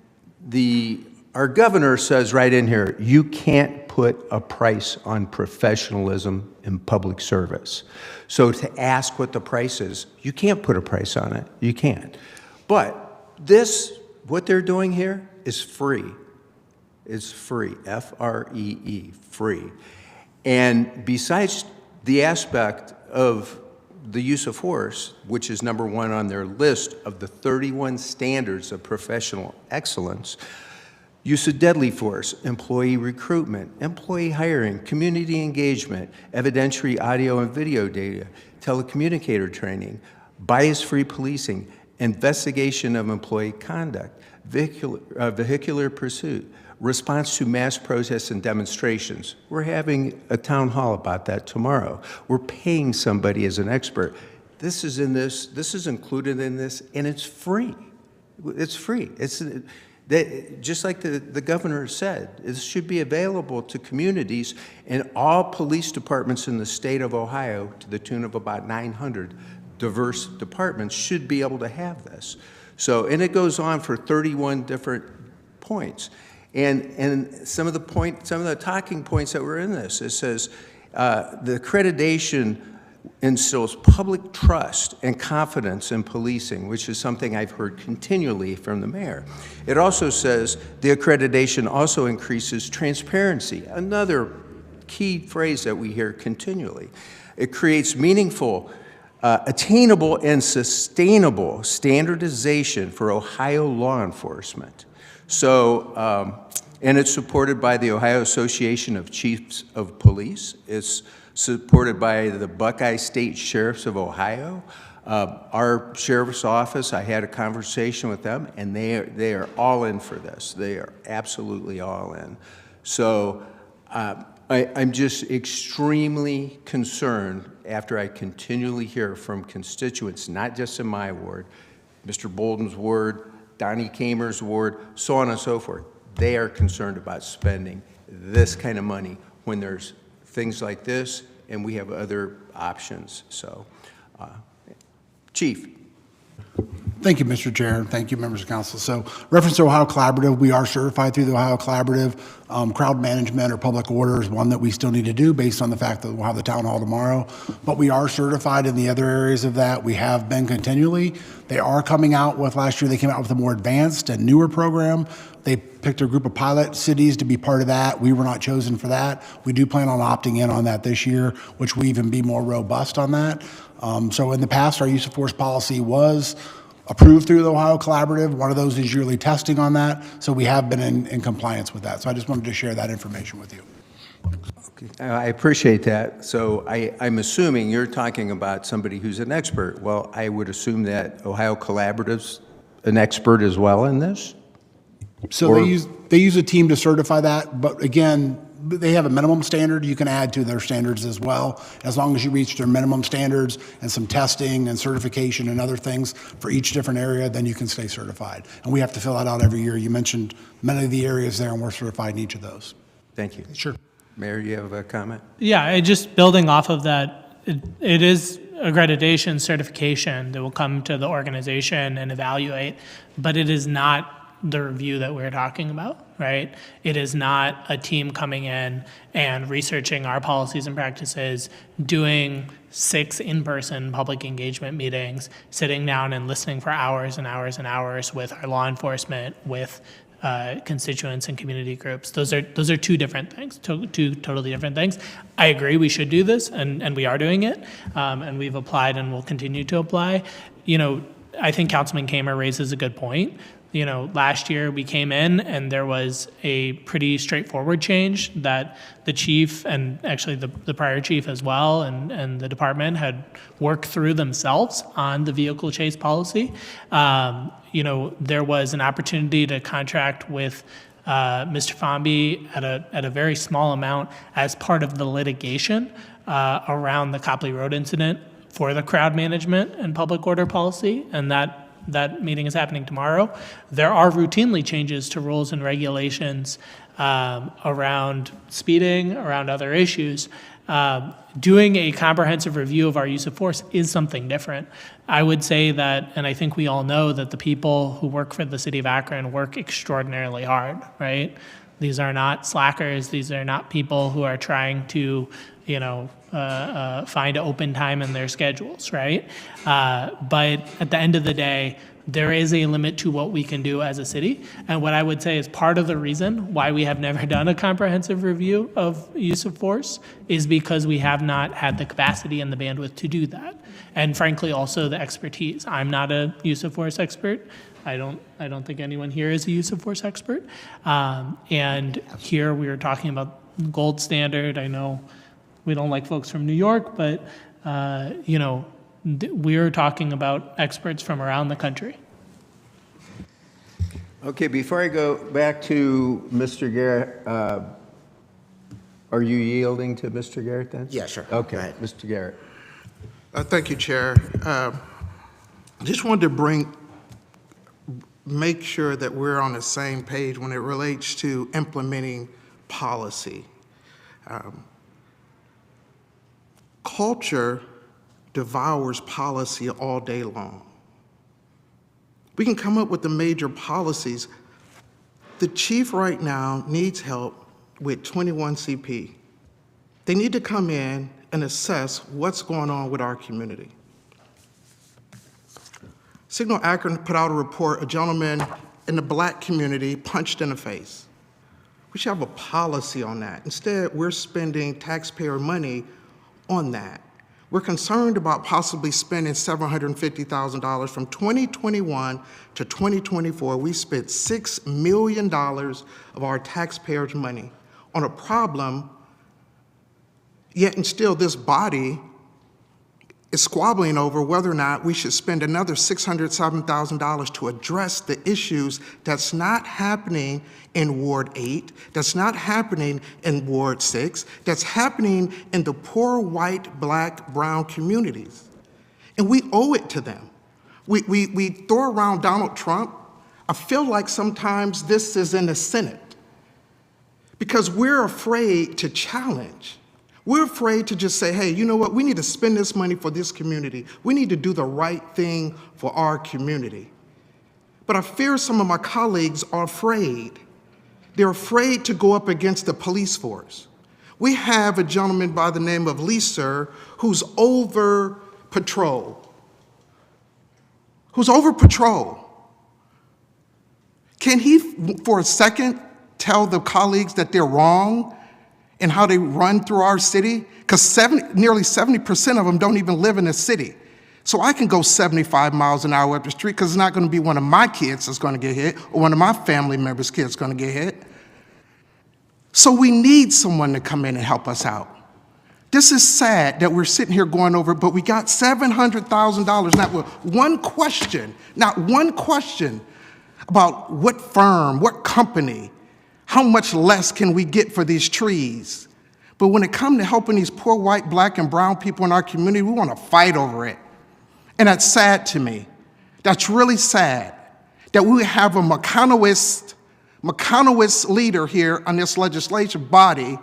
our governor says right in here, you can't put a price on professionalism in public service. So to ask what the price is, you can't put a price on it. You can't. But this, what they're doing here is free. It's free, F-R-E-E, free. And besides the aspect of the use of force, which is number one on their list of the 31 standards of professional excellence, use of deadly force, employee recruitment, employee hiring, community engagement, evidentiary audio and video data, telecommunicator training, bias-free policing, investigation of employee conduct, vehicular pursuit, response to mass protests and demonstrations. We're having a town hall about that tomorrow. We're paying somebody as an expert. This is in this, this is included in this, and it's free. It's free. Just like the governor said, it should be available to communities, and all police departments in the state of Ohio, to the tune of about 900 diverse departments, should be able to have this. So, and it goes on for 31 different points. And some of the talking points that were in this, it says the accreditation instills public trust and confidence in policing, which is something I've heard continually from the mayor. It also says the accreditation also increases transparency, another key phrase that we hear continually. It creates meaningful, attainable, and sustainable standardization for Ohio law enforcement. So, and it's supported by the Ohio Association of Chiefs of Police. It's supported by the Buckeye State Sheriffs of Ohio. Our sheriff's office, I had a conversation with them, and they are all in for this. They are absolutely all in. So I'm just extremely concerned after I continually hear from constituents, not just in my ward, Mr. Bolden's ward, Donnie Kamer's ward, so on and so forth. They are concerned about spending this kind of money when there's things like this, and we have other options. So, Chief. Thank you, Mr. Chair. Thank you, members of council. So, reference to Ohio Collaborative, we are certified through the Ohio Collaborative. Crowd management or public order is one that we still need to do based on the fact that we'll have the town hall tomorrow. But we are certified in the other areas of that. We have been continually. They are coming out with, last year they came out with a more advanced and newer program. They picked a group of pilot cities to be part of that. We were not chosen for that. We do plan on opting in on that this year, which will even be more robust on that. So in the past, our use of force policy was approved through the Ohio Collaborative. One of those is yearly testing on that. So we have been in compliance with that. So I just wanted to share that information with you. Okay. I appreciate that. So I'm assuming you're talking about somebody who's an expert. Well, I would assume that Ohio Collaborative's an expert as well in this? So they use a team to certify that, but again, they have a minimum standard. You can add to their standards as well. As long as you reach their minimum standards and some testing and certification and other things for each different area, then you can stay certified. And we have to fill that out every year. You mentioned many of the areas there, and we're certified in each of those. Thank you. Sure. Mayor, you have a comment? Yeah, just building off of that, it is accreditation certification that will come to the organization and evaluate, but it is not the review that we're talking about, right? It is not a team coming in and researching our policies and practices, doing 6 in-person public engagement meetings, sitting down and listening for hours and hours and hours with our law enforcement, with constituents and community groups. Those are two different things, two totally different things. I agree we should do this, and we are doing it, and we've applied and will continue to apply. You know, I think Councilman Kamer raises a good point. You know, last year we came in and there was a pretty straightforward change that the chief and actually the prior chief as well and the department had worked through themselves on the vehicle chase policy. You know, there was an opportunity to contract with Mr. Fomby at a very small amount as part of the litigation around the Copley Road incident for the crowd management and public order policy, and that meeting is happening tomorrow. There are routinely changes to rules and regulations around speeding, around other issues. Doing a comprehensive review of our use of force is something different. I would say that, and I think we all know that the people who work for the city of Akron work extraordinarily hard, right? These are not slackers. These are not people who are trying to, find open time in their schedules, right? But at the end of the day, there is a limit to what we can do as a city. And what I would say is part of the reason why we have never done a comprehensive review of use of force is because we have not had the capacity and the bandwidth to do that. And frankly, also the expertise. I'm not a use of force expert. I don't think anyone here is a use of force expert. And here we are talking about gold standard. I know we don't like folks from New York, but we're talking about experts from around the country. Okay, before I go back to Mr. Garrett, are you yielding to Mr. Garrett then? Yeah, sure. Okay, Go ahead. Mr. Garrett. Thank you, Chair. Just wanted to make sure that we're on the same page when it relates to implementing policy. Culture devours policy all day long. We can come up with the major policies. The chief right now needs help with 21 CP. They need to come in and assess what's going on with our community. Signal Akron put out a report, a gentleman in the black community punched in the face. We should have a policy on that. Instead, we're spending taxpayer money on that. We're concerned about possibly spending $750,000 from 2021 to 2024. We spent $6 million of our taxpayers' money on a problem, yet and still this body is squabbling over whether or not we should spend another $607,000 to address the issues that's not happening in Ward 8, that's not happening in Ward 6, that's happening in the poor white, black, brown communities. And we owe it to them. We throw around Donald Trump. I feel like sometimes this is in the Senate because we're afraid to challenge. We're afraid to just say, hey, you know what? We need to spend this money for this community. We need to do the right thing for our community. But I fear some of my colleagues are afraid. They're afraid to go up against the police force. We have a gentleman by the name of Lisa who's over patrol. Can he, for a second, tell the colleagues that they're wrong and how they run through our city? Because nearly 70% of them don't even live in the city. So I can go 75 miles an hour up the street because it's not going to be one of my kids that's going to get hit or one of my family members' kids going to get hit. So we need someone to come in and help us out. This is sad that we're sitting here going over, but we got $700,000, not one question about what firm, what company, how much less can we get for these trees? But when it comes to helping these poor white, black, and brown people in our community, we want to fight over it. And that's sad to me. That's really sad that we have a McConnellist leader here on this legislative body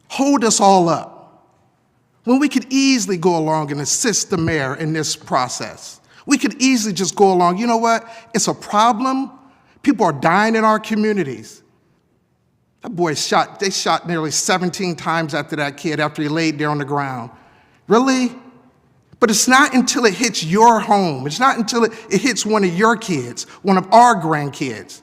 hold us all up when we could easily go along and assist the mayor in this process. We could easily just go along. You know what? It's a problem. People are dying in our communities. That boy they shot nearly 17 times after that kid after he laid there on the ground. Really? But it's not until it hits your home. It's not until it hits one of your kids, one of our grandkids.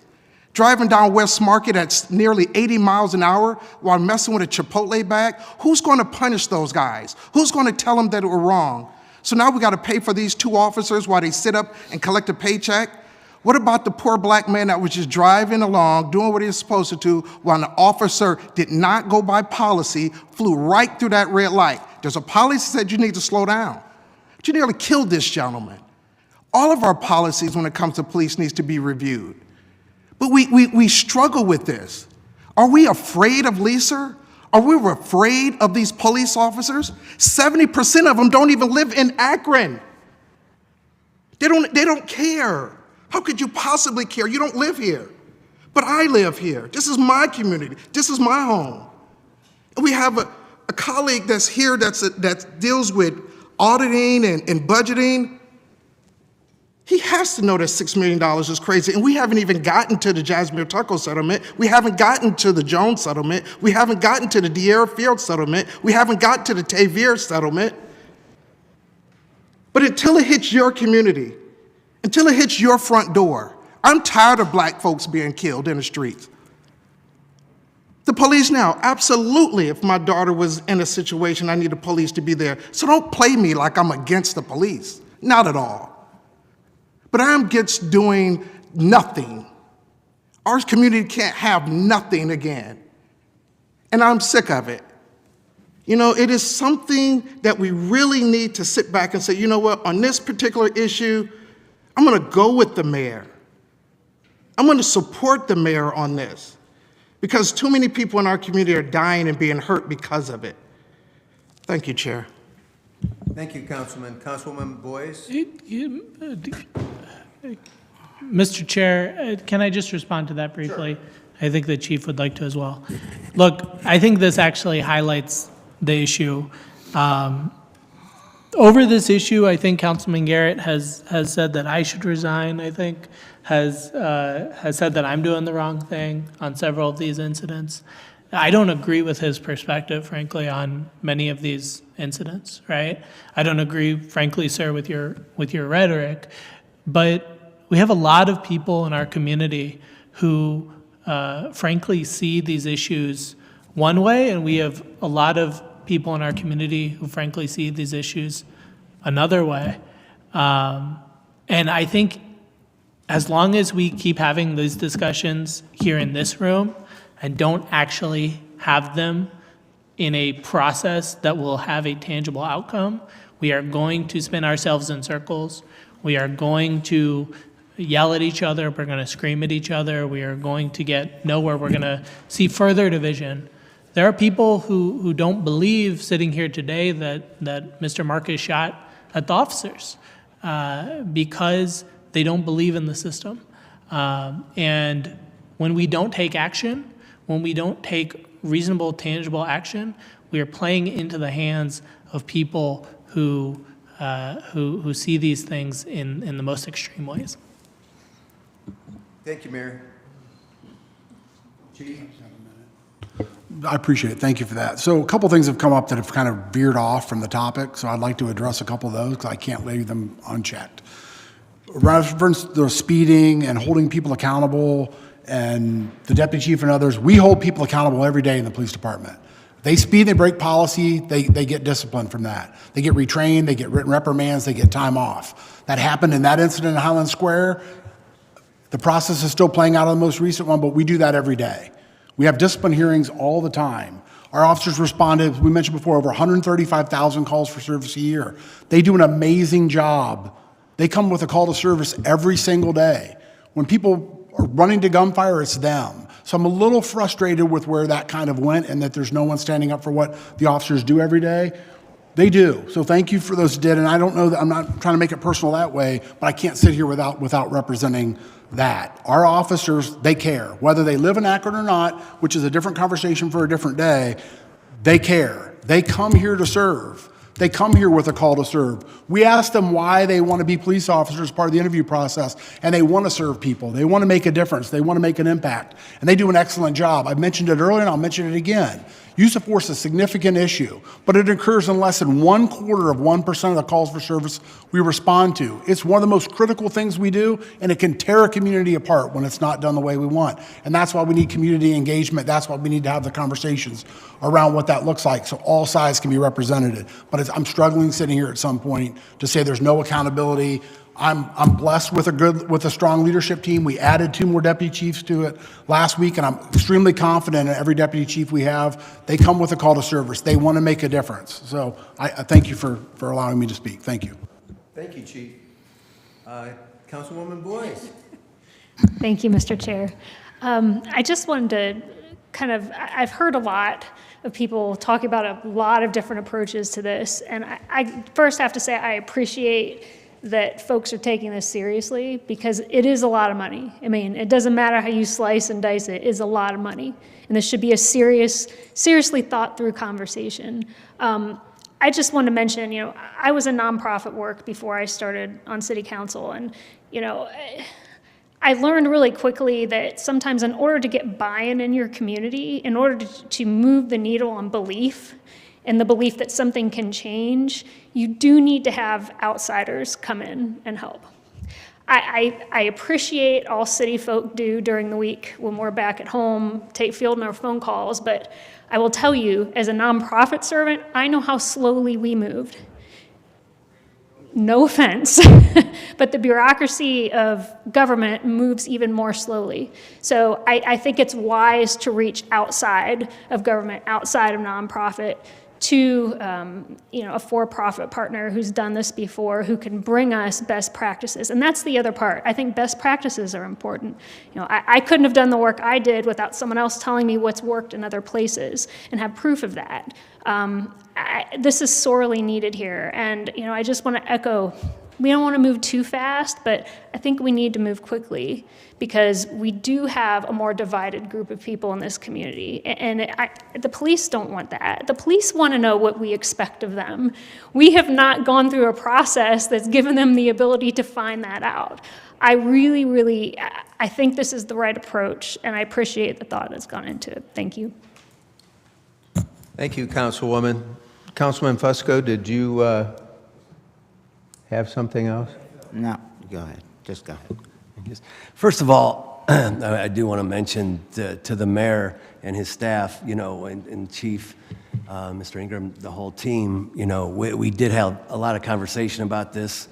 Driving down West Market at nearly 80 miles an hour while messing with a Chipotle bag, who's going to punish those guys? Who's going to tell them that it was wrong? So now we got to pay for these two officers while they sit up and collect a paycheck? What about the poor black man that was just driving along, doing what he was supposed to do, while an officer did not go by policy, flew right through that red light? There's a policy that said you need to slow down. But you nearly killed this gentleman. All of our policies when it comes to police needs to be reviewed. But we struggle with this. Are we afraid of Lisa? Are we afraid of these police officers? 70% of them don't even live in Akron. They don't care. How could you possibly care? You don't live here. But I live here. This is my community. This is my home. And we have a colleague that's here that deals with auditing and budgeting. He has to know that $6 million is crazy, and we haven't even gotten to the Jasmine Tucker settlement. We haven't gotten to the Jones settlement. We haven't gotten to the De'Ara Field settlement. We haven't gotten to the Tavir settlement. But until it hits your community, until it hits your front door, I'm tired of black folks being killed in the streets. The police now, absolutely, if my daughter was in a situation, I need the police to be there. So don't play me like I'm against the police, not at all. But I'm against doing nothing. Our community can't have nothing again. And I'm sick of it. You know, it is something that we really need to sit back and say, you know what, on this particular issue, I'm gonna go with the mayor. I'm gonna support the mayor on this because too many people in our community are dying and being hurt because of it. Thank you, Chair. Thank you, Councilman. Councilwoman Boyce? Mr. Chair, can I just respond to that briefly? Sure. I think the chief would like to as well. Look, I think this actually highlights the issue. Over this issue, I think Councilman Garrett has said that I should resign, I think, has said that I'm doing the wrong thing on several of these incidents. I don't agree with his perspective, frankly, on many of these incidents, right? I don't agree, frankly, sir, with your rhetoric, but we have a lot of people in our community who, frankly, see these issues one way, and we have a lot of people in our community who, frankly, see these issues another way. And I think as long as we keep having these discussions here in this room and don't actually have them in a process that will have a tangible outcome, we are going to spin ourselves in circles. We are going to yell at each other. We're going to scream at each other. We are going to get nowhere. We're going to see further division. There are people who don't believe sitting here today that Mr. Marcus shot at the officers because they don't believe in the system. And when we don't take action, when we don't take reasonable, tangible action, we are playing into the hands of people who see these things in the most extreme ways. Thank you, Mayor. Chief? I appreciate it. Thank you for that. So a couple things have come up that have kind of veered off from the topic, so I'd like to address a couple of those because I can't leave them unchecked. Reference the speeding and holding people accountable and the deputy chief and others, we hold people accountable every day in the police department. They speed, they break policy, they get disciplined from that. They get retrained, they get written reprimands, they get time off. That happened in that incident in Highland Square. The process is still playing out on the most recent one, but we do that every day. We have discipline hearings all the time. Our officers responded, as we mentioned before, over 135,000 calls for service a year. They do an amazing job. They come with a call to service every single day. When people are running to gunfire, it's them. So I'm a little frustrated with where that kind of went and that there's no one standing up for what the officers do every day. They do. So thank you for those who did. And I don't know that I'm not trying to make it personal that way, but I can't sit here without representing that. Our officers, they care. Whether they live in Akron or not, which is a different conversation for a different day, they care. They come here to serve. They come here with a call to serve. We ask them why they want to be police officers as part of the interview process, and they want to serve people. They want to make a difference. They want to make an impact, and they do an excellent job. I mentioned it earlier, and I'll mention it again. Use of force is a significant issue, but it occurs in less than 1/4% of the calls for service we respond to. It's one of the most critical things we do, and it can tear a community apart when it's not done the way we want. And that's why we need community engagement. That's why we need to have the conversations around what that looks like so all sides can be represented. But I'm struggling sitting here at some point to say there's no accountability. I'm blessed with a strong leadership team. We added 2 more deputy chiefs to it last week, and I'm extremely confident in every deputy chief we have. They come with a call to service. They want to make a difference. So I thank you for allowing me to speak. Thank you. Thank you, Chief. Councilwoman Boyce. Thank you, Mr. Chair. I just wanted to I've heard a lot of people talk about a lot of different approaches to this, and I first have to say I appreciate that folks are taking this seriously because it is a lot of money. I mean, it doesn't matter how you slice and dice it, it's a lot of money. And this should be a seriously thought through conversation. I I just want to mention, I was in nonprofit work before I started on city council, and, I learned really quickly that sometimes in order to get buy-in in your community, in order to move the needle on belief, and the belief that something can change, you do need to have outsiders come in and help. I appreciate all city folk do during the week when we're back at home, take field in our phone calls, but I will tell you, as a nonprofit servant, I know how slowly we moved. No offense, but the bureaucracy of government moves even more slowly. So I think it's wise to reach outside of government, outside of nonprofit, to a for-profit partner who's done this before, who can bring us best practices. And that's the other part. I think best practices are important. I couldn't have done the work I did without someone else telling me what's worked in other places and have proof of that. This is sorely needed here. And I just want to echo, we don't want to move too fast, but I think we need to move quickly, because we do have a more divided group of people in this community. And the police don't want that. The police want to know what we expect of them. We have not gone through a process that's given them the ability to find that out. I really, I think this is the right approach, and I appreciate the thought that's gone into it. Thank you. Thank you, Councilwoman. Councilman Fusco, did you have something else? No, go ahead. Just go ahead. First of all, I do want to mention to the mayor and his staff, and Chief, Mr. Ingram, the whole team, we did have a lot of conversation about this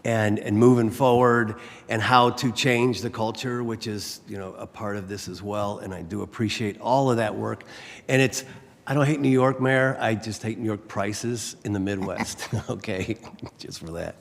and moving forward and how to change the culture, which is, a part of this as well. And I do appreciate all of that work. And I don't hate New York, Mayor. I just hate New York prices in the Midwest, okay, just for that.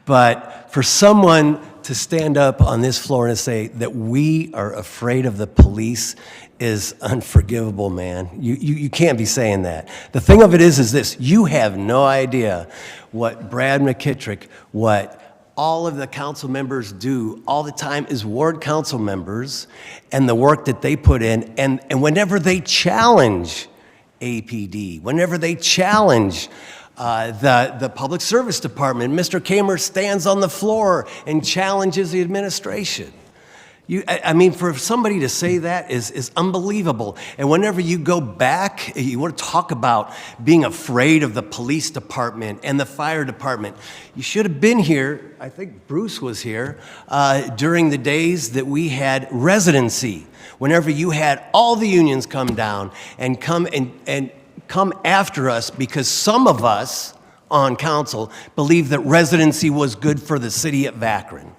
But for someone to stand up on this floor and say that we are afraid of the police is unforgivable, man. You can't be saying that. The thing of it is this: you have no idea what Brad McKittrick, what all of the council members do all the time as ward council members, and the work that they put in, and whenever they challenge APD, whenever they challenge the Public Service Department, Mr. Kamer stands on the floor and challenges the administration. I mean, for somebody to say that is unbelievable. And whenever you go back, you want to talk about being afraid of the police department and the fire department. You should have been here, I think Bruce was here, during the days that we had residency. Whenever you had all the unions come down and come after us because some of us on council believed that residency was good for the city of Akron.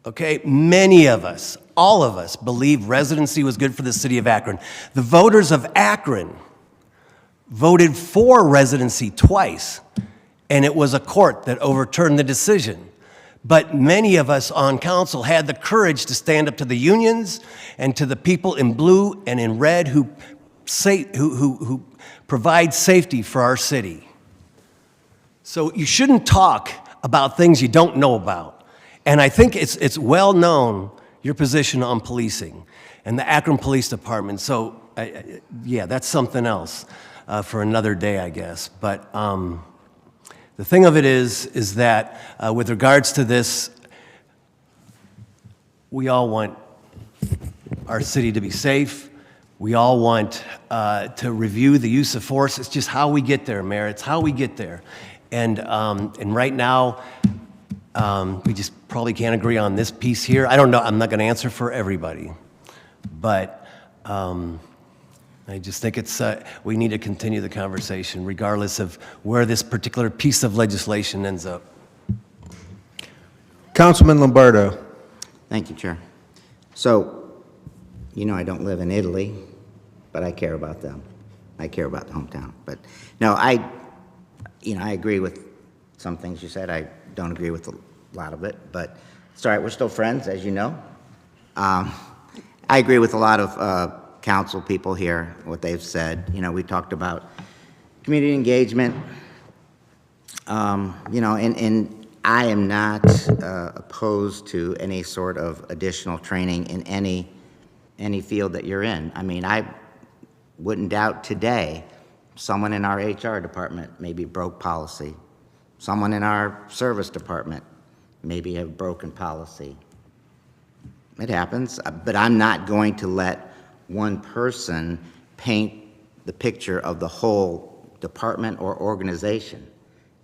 Okay, many of us, all of us, believe residency was good for the city of Akron. The voters of Akron voted for residency twice, and it was a court that overturned the decision. But many of us on council had the courage to stand up to the unions and to the people in blue and in red who provide safety for our city. So you shouldn't talk about things you don't know about. And I think it's well known, your position on policing and the Akron Police Department. So yeah, that's something else for another day, I guess. But the thing of it is that with regards to this, we all want our city to be safe. We all want to review the use of force. It's just how we get there, Mayor. It's how we get there. And right now, we just probably can't agree on this piece here. I don't know. I'm not going to answer for everybody. But I just think we need to continue the conversation regardless of where this particular piece of legislation ends up. Councilman Lombardo. Thank you, Chair. So, I don't live in Italy, but I care about them. I care about the hometown. But no, I agree with some things you said. I don't agree with a lot of it, but it's all right. We're still friends, as you know. I agree with a lot of council people here, what they've said. We talked about community engagement. And I am not opposed to any sort of additional training in any field that you're in. I mean, I wouldn't doubt today someone in our HR department maybe broke policy. Someone in our service department maybe have broken policy. It happens, but I'm not going to let one person paint the picture of the whole department or organization,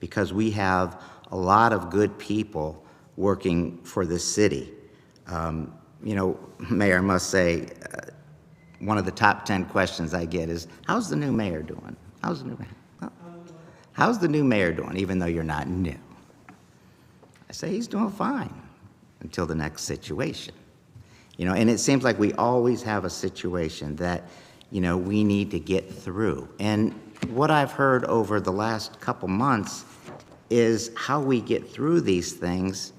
because we have a lot of good people working for this city. You know, Mayor, I must say, one of the top 10 questions I get is, how's the new mayor doing? How's the new mayor? Well, how's the new mayor doing, even though you're not new? I say he's doing fine until the next situation. You know, and it seems like we always have a situation that, you know, we need to get through. And what I've heard over the last couple months is how we get through these things.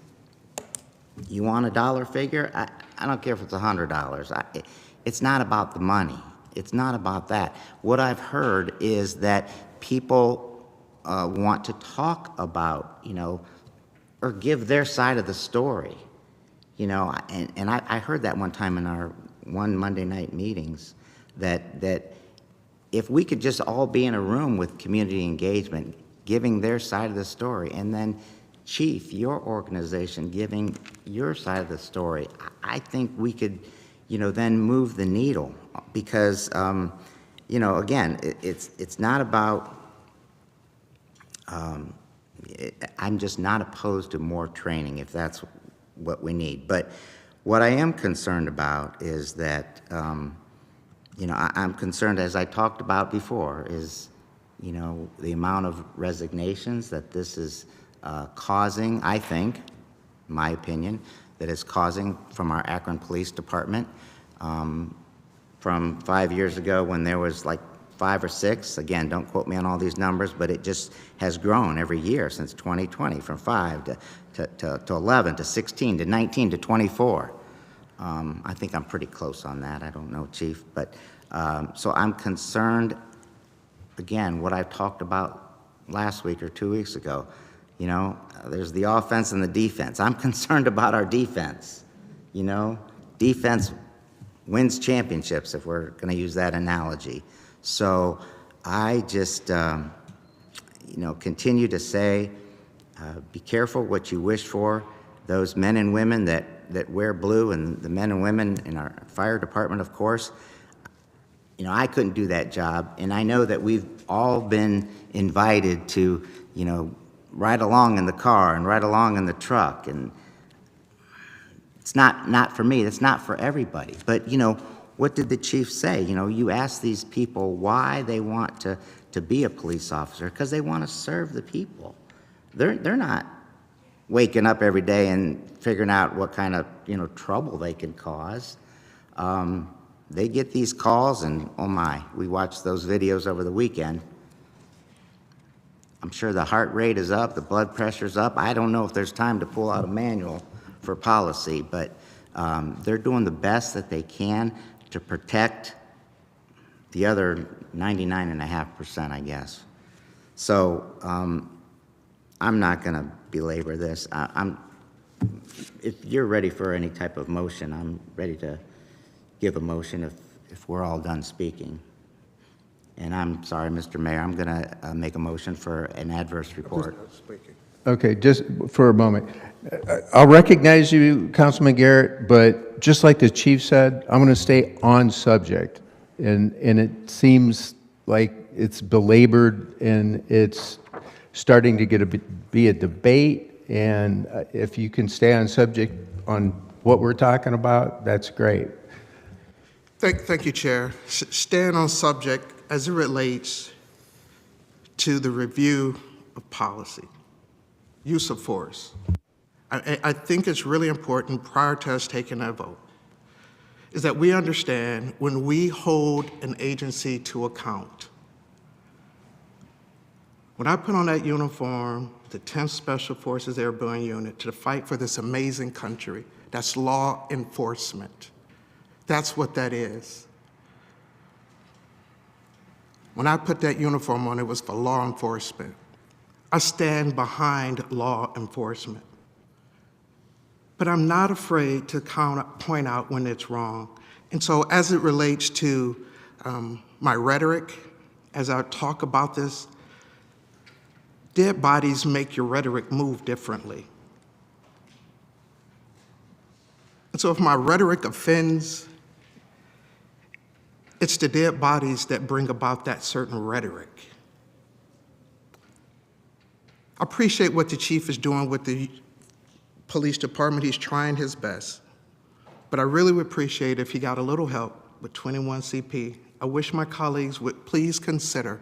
You want a dollar figure? I don't care if it's $100. It's not about the money. It's not about that. What I've heard is that people want to talk about, you know, or give their side of the story. You know, and I heard that one time in our one Monday night meetings, that if we could just all be in a room with community engagement, giving their side of the story, and then Chief, your organization, giving your side of the story, I think we could, you know, then move the needle. Because, you know, again, it's not about, I'm just not opposed to more training if that's what we need. But what I am concerned about is that, you know, I'm concerned, as I talked about before, is, you know, the amount of resignations that this is causing, I think, in my opinion, that it's causing from our Akron Police Department. From 5 years ago when there was like 5 or 6, again, don't quote me on all these numbers, but it just has grown every year since 2020, from 5 to 11 to 16 to 19 to 24. I think I'm pretty close on that. I don't know, Chief, but so I'm concerned, again, what I talked about last week or 2 weeks ago. You know, there's the offense and the defense. I'm concerned about our defense. You know, defense wins championships, if we're going to use that analogy. So I just, you know, continue to say, be careful what you wish for. Those men and women that wear blue, and the men and women in our fire department, of course, you know, I couldn't do that job. And I know that we've all been invited to, you know, ride along in the car and ride along in the truck. And it's not for me. It's not for everybody. But, you know, what did the chief say? You know, you ask these people why they want to be a police officer, because they want to serve the people. They're not waking up every day and figuring out what kind of, you know, trouble they can cause. They get these calls, and oh my, we watched those videos over the weekend. I'm sure the heart rate is up, the blood pressure's up. I don't know if there's time to pull out a manual for policy, but they're doing the best that they can to protect the other 99.5%, I guess. So I'm not going to belabor this. If you're ready for any type of motion, I'm ready to give a motion if we're all done speaking. And I'm sorry, Mr. Mayor, I'm going to make a motion for an adverse report. Okay, just for a moment. I'll recognize you, Councilman Garrett, but just like the chief said, I'm going to stay on subject. And it seems like it's belabored and it's starting to be a debate. And if you can stay on subject on what we're talking about, that's great. Thank you, Chair. Staying on subject as it relates to the review of policy, use of force. I think it's really important prior to us taking that vote is that we understand when we hold an agency to account. When I put on that uniform, the 10th Special Forces Airborne Unit, to fight for this amazing country, that's law enforcement. That's what that is. When I put that uniform on, it was for law enforcement. I stand behind law enforcement. But I'm not afraid to point out when it's wrong. And so as it relates to my rhetoric, as I talk about this, dead bodies make your rhetoric move differently. And so if my rhetoric offends, it's the dead bodies that bring about that certain rhetoric. I appreciate what the chief is doing with the police department. He's trying his best. But I really would appreciate if he got a little help with 21 CP. I wish my colleagues would please consider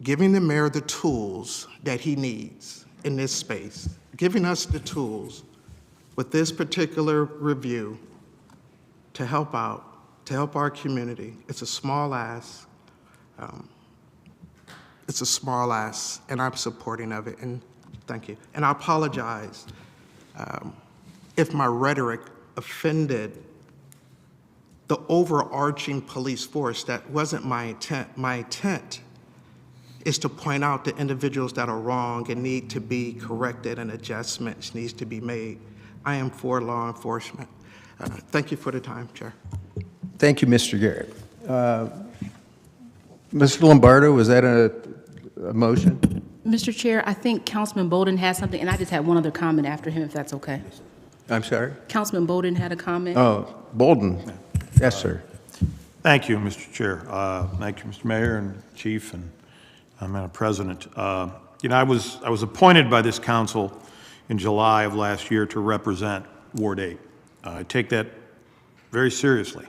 giving the mayor the tools that he needs in this space, giving us the tools with this particular review to help out, to help our community. It's a small ask. It's a small ask, and I'm supporting of it, and thank you. And I apologize if my rhetoric offended the overarching police force. That wasn't my intent. My intent is to point out the individuals that are wrong and need to be corrected and adjustments needs to be made. I am for law enforcement. Thank you for the time, Chair. Thank you, Mr. Garrett. Mr. Lombardo, was that a motion? Mr. Chair, I think Councilman Bowden had something, and I just had one other comment after him, if that's okay. I'm sorry? Councilman Bowden had a comment. Oh, Bolden. Yes, sir. Thank you, Mr. Chair. Thank you, Mr. Mayor and Chief and Madam President. You know, I was appointed by this council in July of last year to represent Ward 8. I take that very seriously.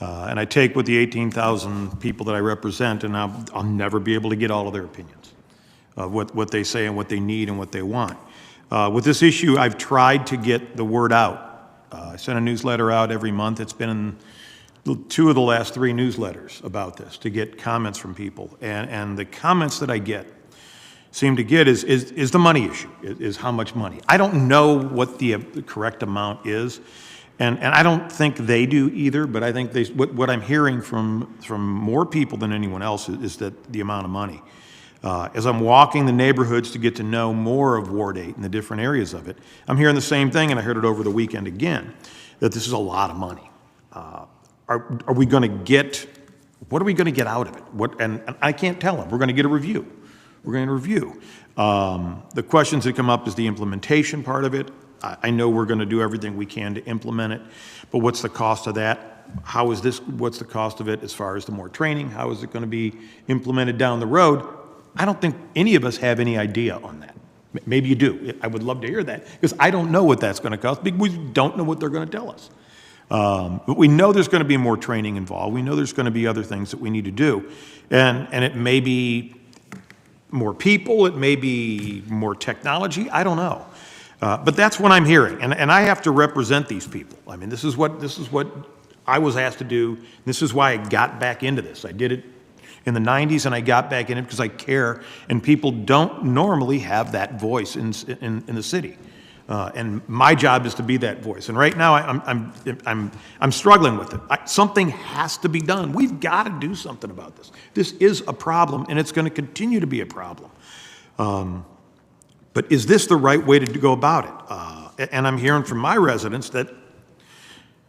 And I take with the 18,000 people that I represent, and I'll never be able to get all of their opinions of what they say and what they need and what they want. With this issue, I've tried to get the word out. I send a newsletter out every month. It's been in 2 of the last 3 newsletters about this to get comments from people. And the comments that I seem to get is the money issue, is how much money. I don't know what the correct amount is. And I don't think they do either, but I think what I'm hearing from more people than anyone else is that the amount of money. As I'm walking the neighborhoods to get to know more of Ward 8 and the different areas of it, I'm hearing the same thing, and I heard it over the weekend again, that this is a lot of money. Are we going to get, what are we going to get out of it? And I can't tell them. We're going to get a review. We're going to review. The questions that come up is the implementation part of it. I know we're going to do everything we can to implement it, but what's the cost of that? How is this, what's the cost of it as far as the more training? How is it going to be implemented down the road? I don't think any of us have any idea on that. Maybe you do. I would love to hear that, because I don't know what that's going to cost, because we don't know what they're going to tell us. But we know there's going to be more training involved. We know there's going to be other things that we need to do. And it may be more people, it may be more technology, I don't know. But that's what I'm hearing, and I have to represent these people. I mean, this is what I was asked to do. This is why I got back into this. I did it in the 90s, and I got back in it because I care, and people don't normally have that voice in the city. And my job is to be that voice. And right now, I'm struggling with it. Something has to be done. We've got to do something about this. This is a problem, and it's going to continue to be a problem. But is this the right way to go about it? And I'm hearing from my residents that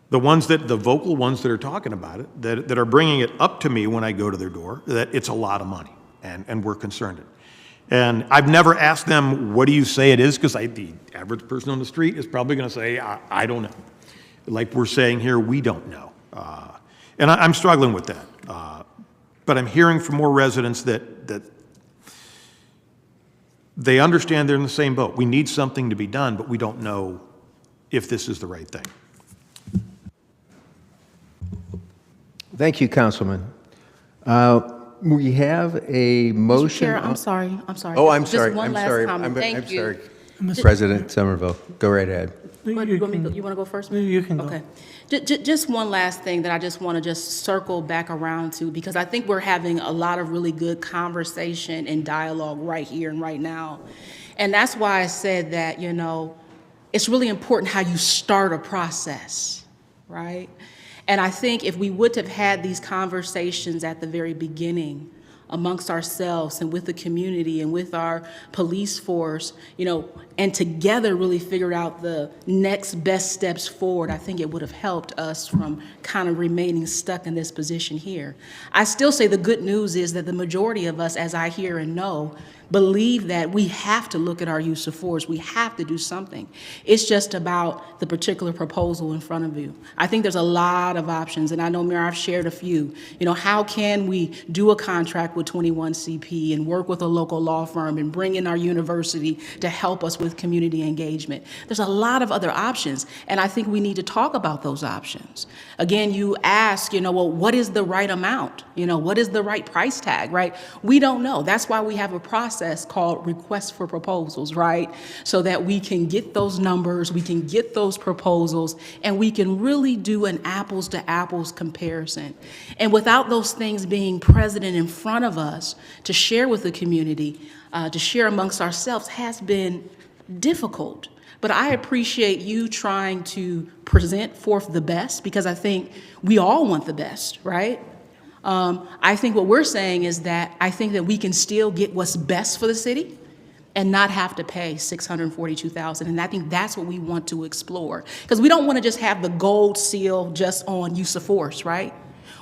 the vocal ones that are talking about it, that are bringing it up to me when I go to their door, that it's a lot of money, and we're concerned. And I've never asked them, what do you say it is? Because the average person on the street is probably going to say, I don't know. Like we're saying here, we don't know. And I'm struggling with that. But I'm hearing from more residents that they understand they're in the same boat. We need something to be done, but we don't know if this is the right thing. Thank you, Councilman. We have a motion. Mr. Chair, I'm sorry. Oh, I'm sorry. Just one last comment. Thank you. I'm sorry. President Somerville, go right ahead. You want to go first? You can go. Okay. Just one last thing that I just want to just circle back around to, because I think we're having a lot of really good conversation and dialogue right here and right now. And that's why I said that, it's really important how you start a process, right? And I think if we would have had these conversations at the very beginning amongst ourselves and with the community and with our police force, and together really figured out the next best steps forward, I think it would have helped us from kind of remaining stuck in this position here. I still say the good news is that the majority of us, as I hear and know, believe that we have to look at our use of force. We have to do something. It's just about the particular proposal in front of you. I think there's a lot of options, and I know, Mayor, I've shared a few. How can we do a contract with 21CP and work with a local law firm and bring in our university to help us with community engagement? There's a lot of other options, and I think we need to talk about those options. Again, you ask, well, what is the right amount? What is the right price tag, right? We don't know. That's why we have a process called request for proposals, right? So that we can get those numbers, we can get those proposals, and we can really do an apples to apples comparison. And without those things being present and in front of us to share with the community, to share amongst ourselves, has been difficult. But I appreciate you trying to present forth the best, because I think we all want the best, right? I think what we're saying is that I think that we can still get what's best for the city and not have to pay $642,000. And I think that's what we want to explore, because we don't want to just have the gold seal just on use of force, right?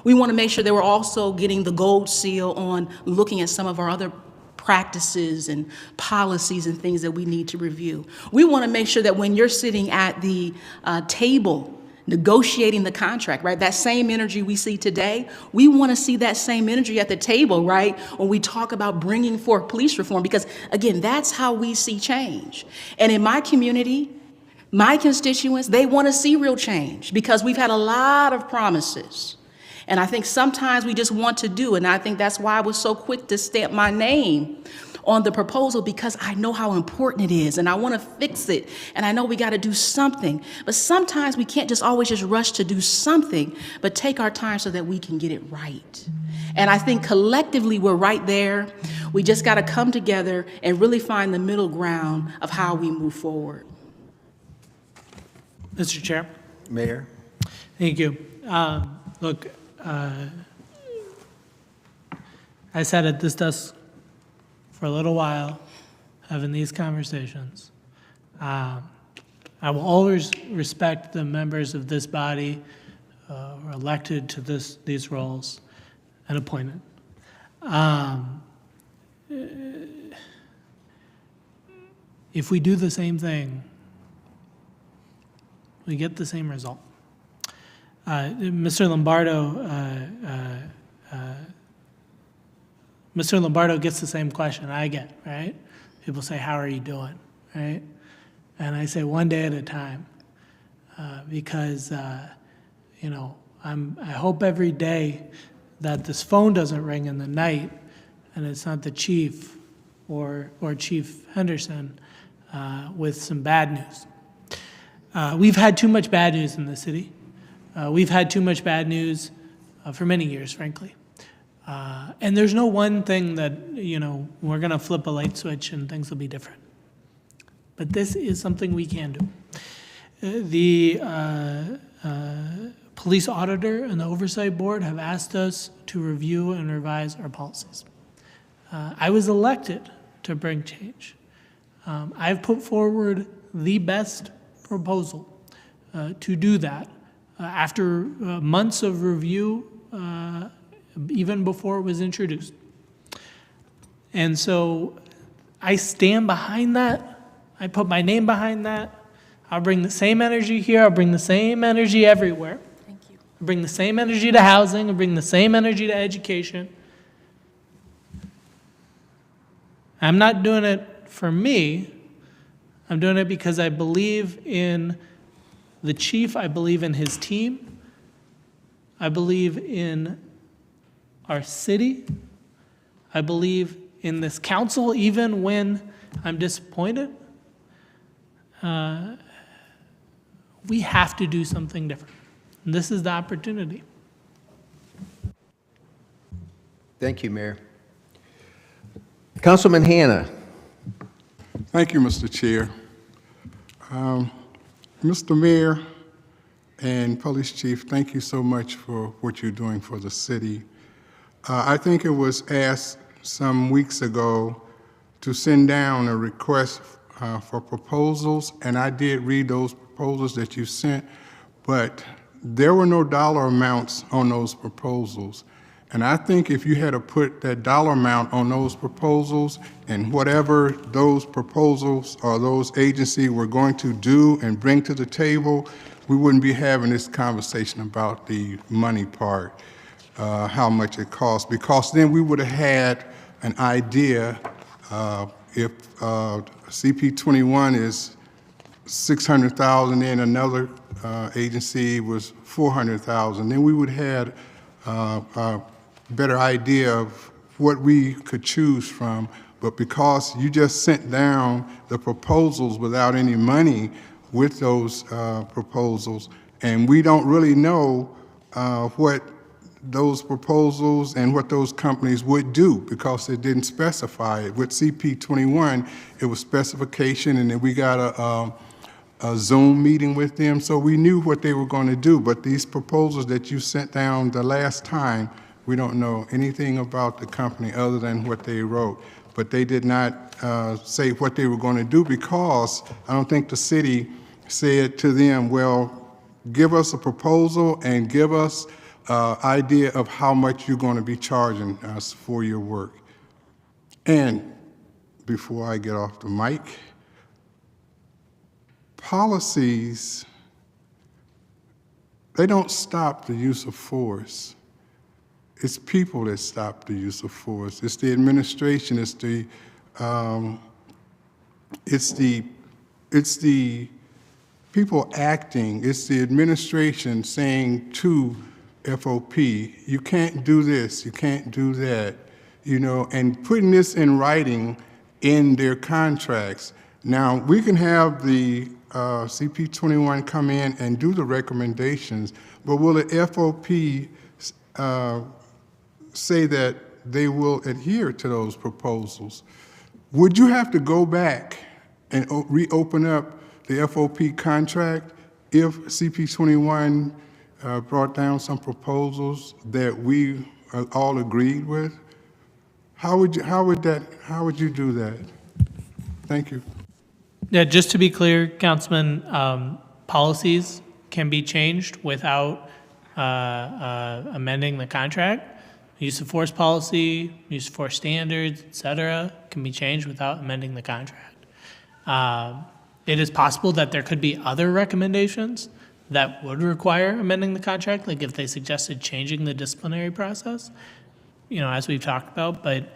We want to make sure that we're also getting the gold seal on looking at some of our other practices and policies and things that we need to review. We want to make sure that when you're sitting at the table negotiating the contract, right? That same energy we see today, we want to see that same energy at the table, right? When we talk about bringing forth police reform, because again, that's how we see change. And in my community, my constituents, they want to see real change, because we've had a lot of promises. And I think sometimes we just want to do, and I think that's why I was so quick to stamp my name on the proposal, because I know how important it is and I want to fix it, and I know we got to do something. But sometimes we can't just always just rush to do something, but take our time so that we can get it right. And I think collectively we're right there. We just got to come together and really find the middle ground of how we move forward. Mr. Chair. Mayor. Thank you. Look, I sat at this desk for a little while having these conversations. I will always respect the members of this body who are elected to these roles and appointed. If we do the same thing, we get the same result. Mr. Lombardo gets the same question I get, right? People say, how are you doing, right? And I say, one day at a time, because, I hope every day that this phone doesn't ring in the night and it's not the chief or Chief Henderson with some bad news. We've had too much bad news in the city. We've had too much bad news for many years, frankly. And there's no one thing that, we're going to flip a light switch and things will be different. But this is something we can do. The police auditor and the oversight board have asked us to review and revise our policies. I was elected to bring change. I've put forward the best proposal to do that after months of review, even before it was introduced. And so I stand behind that. I put my name behind that. I'll bring the same energy here. I'll bring the same energy everywhere. Thank you. I'll bring the same energy to housing. I'll bring the same energy to education. I'm not doing it for me. I'm doing it because I believe in the chief. I believe in his team. I believe in our city. I believe in this council, even when I'm disappointed. We have to do something different. And this is the opportunity. Thank you, Mayor. Councilman Hanna. Thank you, Mr. Chair. Mr. Mayor and Police Chief, thank you so much for what you're doing for the city. I think it was asked some weeks ago to send down a request for proposals, and I did read those proposals that you sent, but there were no dollar amounts on those proposals. And I think if you had to put that dollar amount on those proposals and whatever those proposals or those agencies were going to do and bring to the table, we wouldn't be having this conversation about the money part, how much it costs, because then we would have had an idea if CP21 is 600,000 and another agency was 400,000, then we would have a better idea of what we could choose from. But because you just sent down the proposals without any money with those proposals, and we don't really know what those proposals and what those companies would do because it didn't specify it. With CP21, it was specification, and then we got a Zoom meeting with them, so we knew what they were going to do. But these proposals that you sent down the last time, we don't know anything about the company other than what they wrote. But they did not say what they were going to do because I don't think the city said to them, well, give us a proposal and give us idea of how much you're going to be charging us for your work. And before I get off the mic, policies, they don't stop the use of force. It's people that stop the use of force. It's the administration. It's the people acting. It's the administration saying to FOP, you can't do this, you can't do that, you know, and putting this in writing in their contracts. Now, we can have the CP21 come in and do the recommendations, but will the FOP say that they will adhere to those proposals? Would you have to go back and reopen up the FOP contract if CP21 brought down some proposals that we all agreed with? How would you do that? Thank you. Yeah, just to be clear, Councilman, policies can be changed without amending the contract. Use of force policy, use of force standards, et cetera, can be changed without amending the contract. It is possible that there could be other recommendations that would require amending the contract, like if they suggested changing the disciplinary process, you know, as we've talked about, but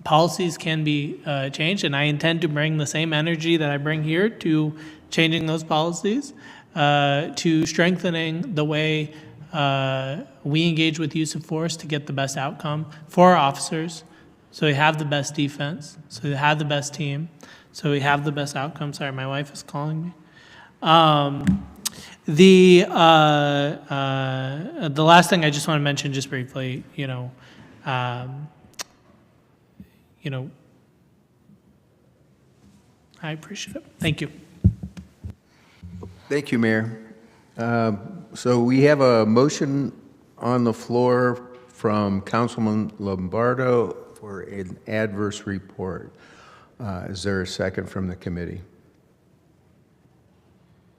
policies can be changed, and I intend to bring the same energy that I bring here to changing those policies, to strengthening the way we engage with use of force to get the best outcome for our officers, so we have the best defense, so we have the best team, so we have the best outcome. Sorry, my wife is calling me. The last thing I just want to mention, just briefly, I appreciate it. Thank you. Thank you, Mayor. So we have a motion on the floor from Councilman Lombardo for an adverse report. Is there a second from the committee?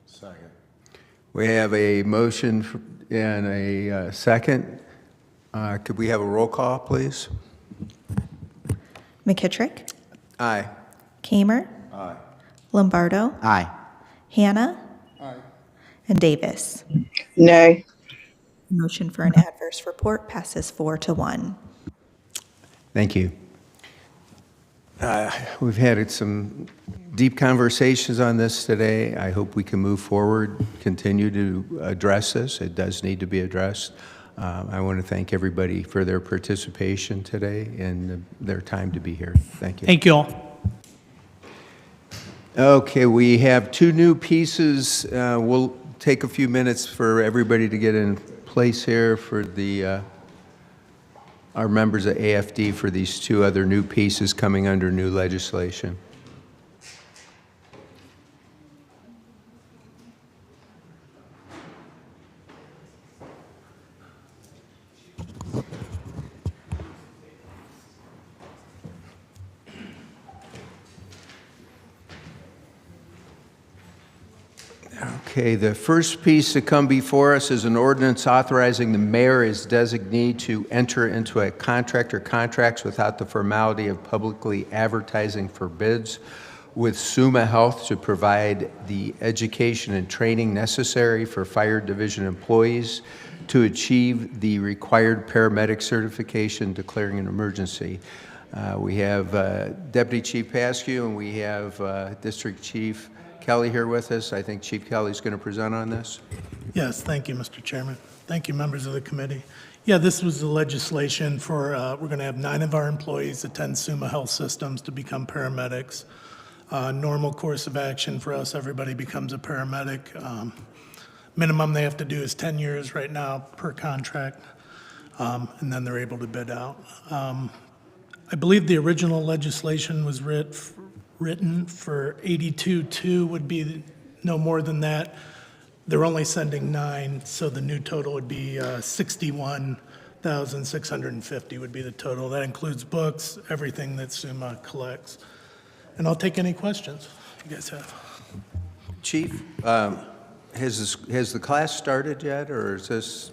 Second. We have a motion and a second. Could we have a roll call, please? McKittrick, Aye. Kamer, Aye. Lombardo, Aye. Hannah, and Davis. Nay. Motion for an adverse report passes 4-1. Thank you. We've had some deep conversations on this today. I hope we can move forward, continue to address this. It does need to be addressed. I want to thank everybody for their participation today and their time to be here. Thank you. Thank you all. Okay, we have two new pieces. We'll take a few minutes for everybody to get in place here for our members of AFD for these two other new pieces coming under new legislation. Okay, the first piece to come before us is an ordinance authorizing the mayor as designee to enter into a contract or contracts without the formality of publicly advertising for bids with Summa Health to provide the education and training necessary for fire division employees to achieve the required paramedic certification declaring an emergency. We have Deputy Chief Pascu and we have District Chief Kelly here with us. I think Chief Kelly's going to present on this. Yes, thank you, Mr. Chairman. Thank you, members of the committee. Yeah, this was the legislation for, we're going to have 9 of our employees attend Summa Health Systems to become paramedics. Normal course of action for us, everybody becomes a paramedic. Minimum they have to do is 10 years right now per contract, and then they're able to bid out. I believe the original legislation was written for 82.2 would be no more than that. They're only sending 9, so the new total would be 61,650 would be the total. That includes books, everything that Summa collects. And I'll take any questions you guys have. Chief, has the class started yet, or is this?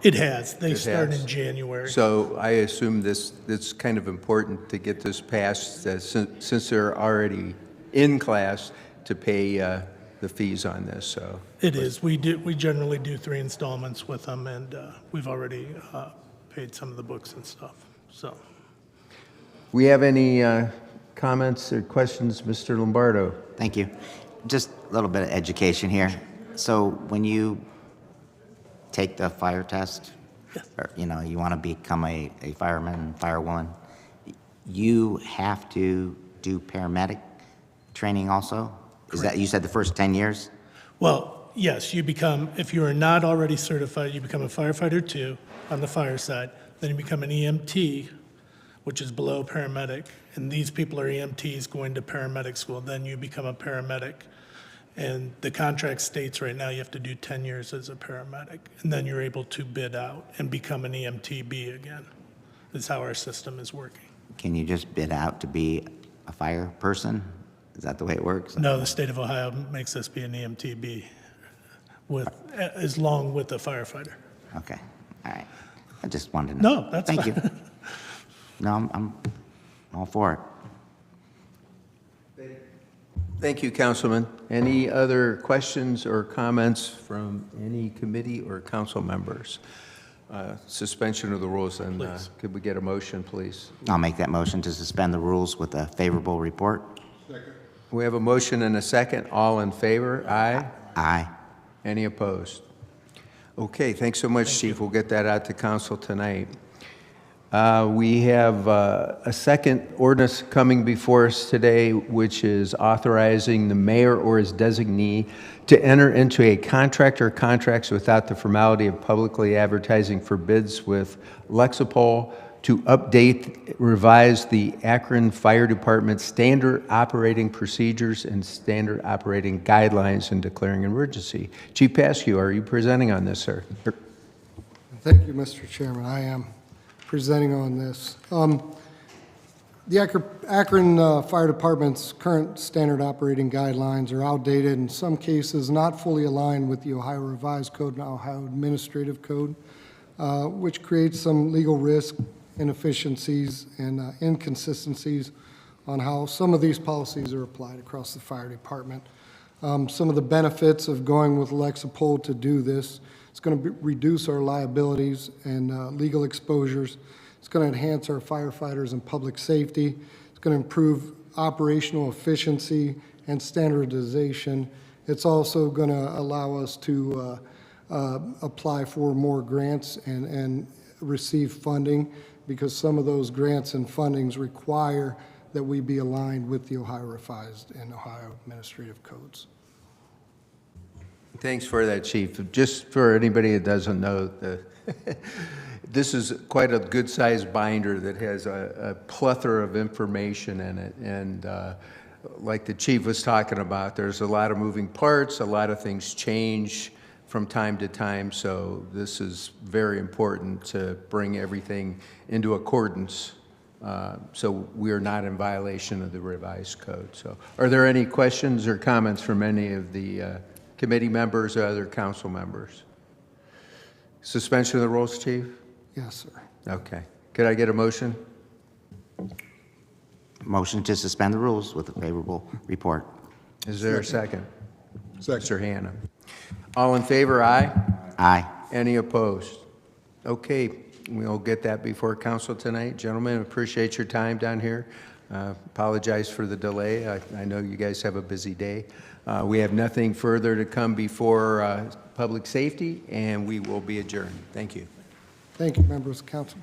It has. They start has. in January. So I assume it's kind of important to get this passed, since they're already in class, to pay the fees on this, so. It is. We generally do 3 installments with them, and we've already paid some of the books and stuff, so. We have any comments or questions, Mr. Lombardo? Thank you. Just a little bit of education here. So when you take the fire test, or, you know, you want to become a fireman, firewoman, you have to do paramedic training also? Is that, you said the first 10 years? Well, yes, you become, if you are not already certified, you become a firefighter 2 on the fire side. Then you become an EMT, which is below paramedic. And these people are EMTs going to paramedic school. Then you become a paramedic. And the contract states right now you have to do 10 years as a paramedic. And then you're able to bid out and become an EMTB again. That's how our system is working. Can you just bid out to be a fire person? Is that the way it works? No, the state of Ohio makes us be an EMTB as long with a firefighter. Okay, all right. I just wanted to know. No, that's Thank fine. you. No, I'm all for it. Thank you, Councilman. Any other questions or comments from any committee or council members? Suspension of the rules, and could we get a motion, please? I'll make that motion to suspend the rules with a favorable report. Second. We have a motion and a second. All in favor? Aye. Aye. Any opposed? Okay, thanks so much, Chief. We'll get that out to council tonight. We have a second ordinance coming before us today, which is authorizing the mayor or his designee to enter into a contract or contracts without the formality of publicly advertising for bids with Lexipol to update, revise the Akron Fire Department standard operating procedures and standard operating guidelines in declaring an emergency. Chief Pascu, are you presenting on this, sir? Thank you, Mr. Chairman. I am presenting on this. The Akron Fire Department's current standard operating guidelines are outdated, in some cases not fully aligned with the Ohio Revised Code and Ohio Administrative Code, which creates some legal risk, inefficiencies, and inconsistencies on how some of these policies are applied across the fire department. Some of the benefits of going with Lexipol to do this: it's going to reduce our liabilities and legal exposures. It's going to enhance our firefighters and public safety. It's going to improve operational efficiency and standardization. It's also going to allow us to apply for more grants and receive funding, because some of those grants and fundings require that we be aligned with the Ohio Revised and Ohio Administrative Codes. Thanks for that, Chief. Just for anybody that doesn't know, this is quite a good-sized binder that has a plethora of information in it. And like the Chief was talking about, there's a lot of moving parts, a lot of things change from time to time, so this is very important to bring everything into accordance, so we are not in violation of the revised code. So are there any questions or comments from any of the committee members or other council members? Suspension of the rules, Chief? Yes, sir. Okay. Could I get a motion? Motion to suspend the rules with a favorable report. Is there a second? Mr. Hannah. All in favor, aye? Aye. Any opposed? Okay, we'll get that before council tonight. Gentlemen, appreciate your time down here. Apologize for the delay. I know you guys have a busy day. We have nothing further to come before public safety, and we will be adjourned. Thank you. Thank you, members of council.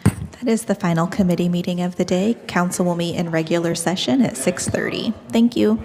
That is the final committee meeting of the day. Council will meet in regular session at 6:30. Thank you.